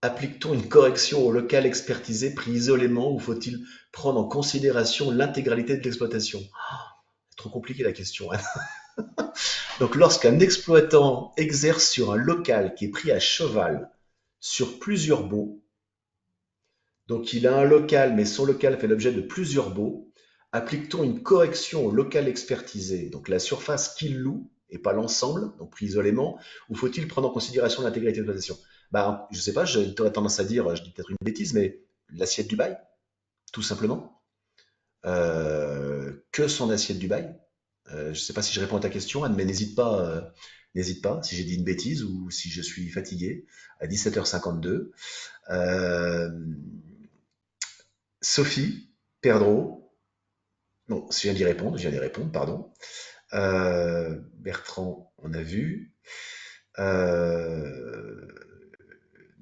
applique-t-on une correction au local expertisé pris isolément ou faut-il prendre en considération l'intégralité de l'exploitation? C'est trop compliqué la question, hein. Donc lorsqu'un exploitant exerce sur un local qui est pris à cheval sur plusieurs baux, donc il a un local mais son local fait l'objet de plusieurs baux, applique-t-on une correction au local expertisé, donc la surface qu'il loue et pas l'ensemble, donc pris isolément, ou faut-il prendre en considération l'intégralité de l'exploitation? Bah, je sais pas, j'aurais tendance à dire, je dis peut-être une bêtise, mais l'assiette du bail, tout simplement. Que son assiette du bail. Je ne sais pas si je réponds à ta question, Anne, mais n'hésite pas. N'hésite pas, si j'ai dit une bêtise ou si je suis fatigué, à 17h52. Euh, Sophie, Perdreau, non, je viens d'y répondre, pardon. Bertrand, on a vu. Euh,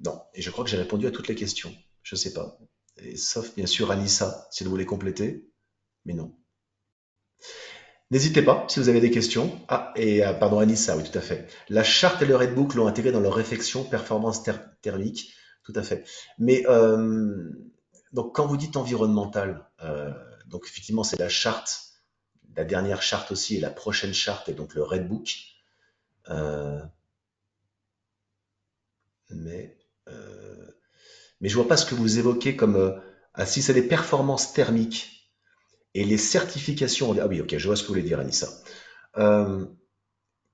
non, et je crois que j'ai répondu à toutes les questions. Je sais pas. Et sauf bien sûr Anissa, si vous voulez compléter, mais non. N'hésitez pas si vous avez des questions. Ah, et pardon, Anissa, oui, tout à fait. La charte et le Redbook l'ont intégré dans leur réflexion performance thermique, tout à fait. Mais donc, quand vous dites environnemental, donc effectivement, c'est la charte, la dernière charte aussi, et la prochaine charte, et donc le Redbook. Euh, mais, euh, mais je vois pas ce que vous évoquez comme ah, si c'est des performances thermiques et les certifications. Ah oui, ok, je vois ce que vous voulez dire, Anissa. Euh,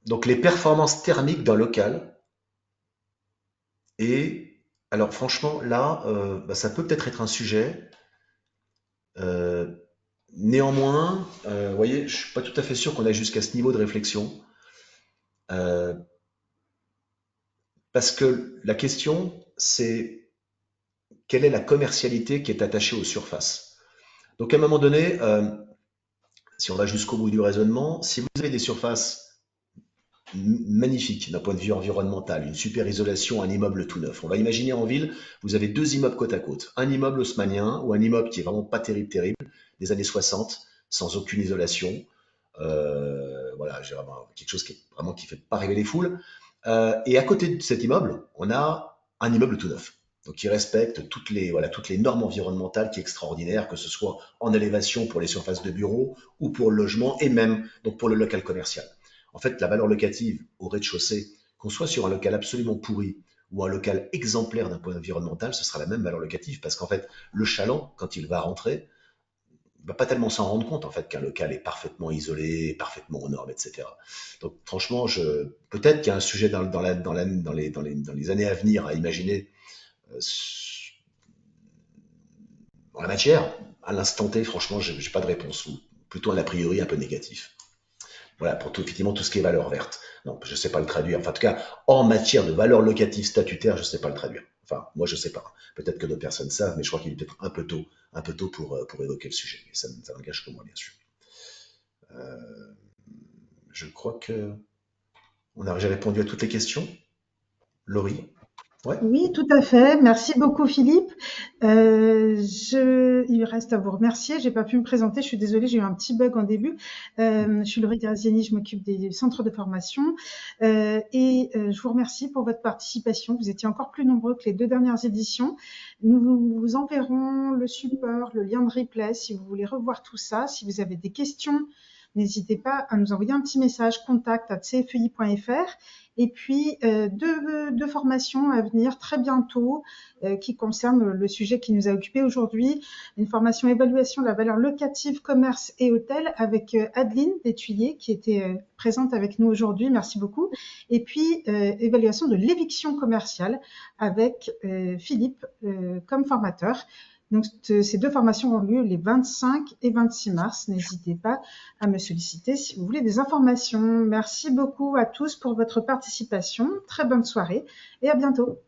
donc les performances thermiques d'un local. Et alors franchement, là, bah, ça peut peut-être être un sujet. Euh, Néanmoins, vous voyez, je suis pas tout à fait sûr qu'on aille jusqu'à ce niveau de réflexion. Euh, Parce que la question, c'est quelle est la commercialité qui est attachée aux surfaces. Donc à un moment donné, si on va jusqu'au bout du raisonnement, si vous avez des surfaces magnifiques d'un point de vue environnemental, une super isolation, un immeuble tout neuf. On va imaginer en ville, vous avez deux immeubles côte à côte. Un immeuble haussmannien ou un immeuble qui est vraiment pas terrible, terrible, des années 60, sans aucune isolation. Voilà, j'ai vraiment quelque chose qui est vraiment qui fait pas rêver les foules. Et à côté de cet immeuble, on a un immeuble tout neuf. Donc, qui respecte toutes les normes environnementales qui est extraordinaire, que ce soit en élévation pour les surfaces de bureaux ou pour le logement et même donc pour le local commercial. En fait, la valeur locative au rez-de-chaussée, qu'on soit sur un local absolument pourri ou un local exemplaire d'un point de vue environnemental, ce sera la même valeur locative parce qu'en fait, le chaland, quand il va rentrer, ne va pas tellement s'en rendre compte en fait qu'un local est parfaitement isolé, parfaitement aux normes, etc. Donc franchement, peut-être qu'il y a un sujet dans les années à venir à imaginer euh, en la matière. À l'instant T, franchement, je n'ai pas de réponse, ou plutôt un a priori un peu négatif. Voilà, pour tout, effectivement, tout ce qui est valeur verte. Non, je ne sais pas le traduire. Enfin, en tout cas, en matière de valeur locative statutaire, je ne sais pas le traduire. Enfin, moi, je ne sais pas. Peut-être que d'autres personnes savent, mais je crois qu'il est peut-être un peu tôt pour évoquer le sujet. Mais ça n'engage que moi, bien sûr. Je crois que j'ai répondu à toutes les questions. Laurie? Ouais. Oui, tout à fait. Merci beaucoup, Philippe. Il reste à vous remercier. J'ai pas pu me présenter. Je suis désolée, j'ai eu un petit bug en début. Je suis Laurie Graziani, je m'occupe des centres de formation. Je vous remercie pour votre participation. Vous étiez encore plus nombreux que les deux dernières éditions. Nous vous enverrons le support, le lien de replay si vous voulez revoir tout ça. Si vous avez des questions, n'hésitez pas à nous envoyer un petit message contact@cfei.fr. Et puis, deux formations à venir très bientôt qui concernent le sujet qui nous a occupé aujourd'hui. Une formation évaluation de la valeur locative, commerce et hôtel avec Adeline Détuyer qui était présente avec nous aujourd'hui. Merci beaucoup. Et puis, évaluation de l'éviction commerciale avec Philippe comme formateur. Donc, ces deux formations ont lieu les 25 et 26 mars. N'hésitez pas à me solliciter si vous voulez des informations. Merci beaucoup à tous pour votre participation. Très bonne soirée et à bientôt.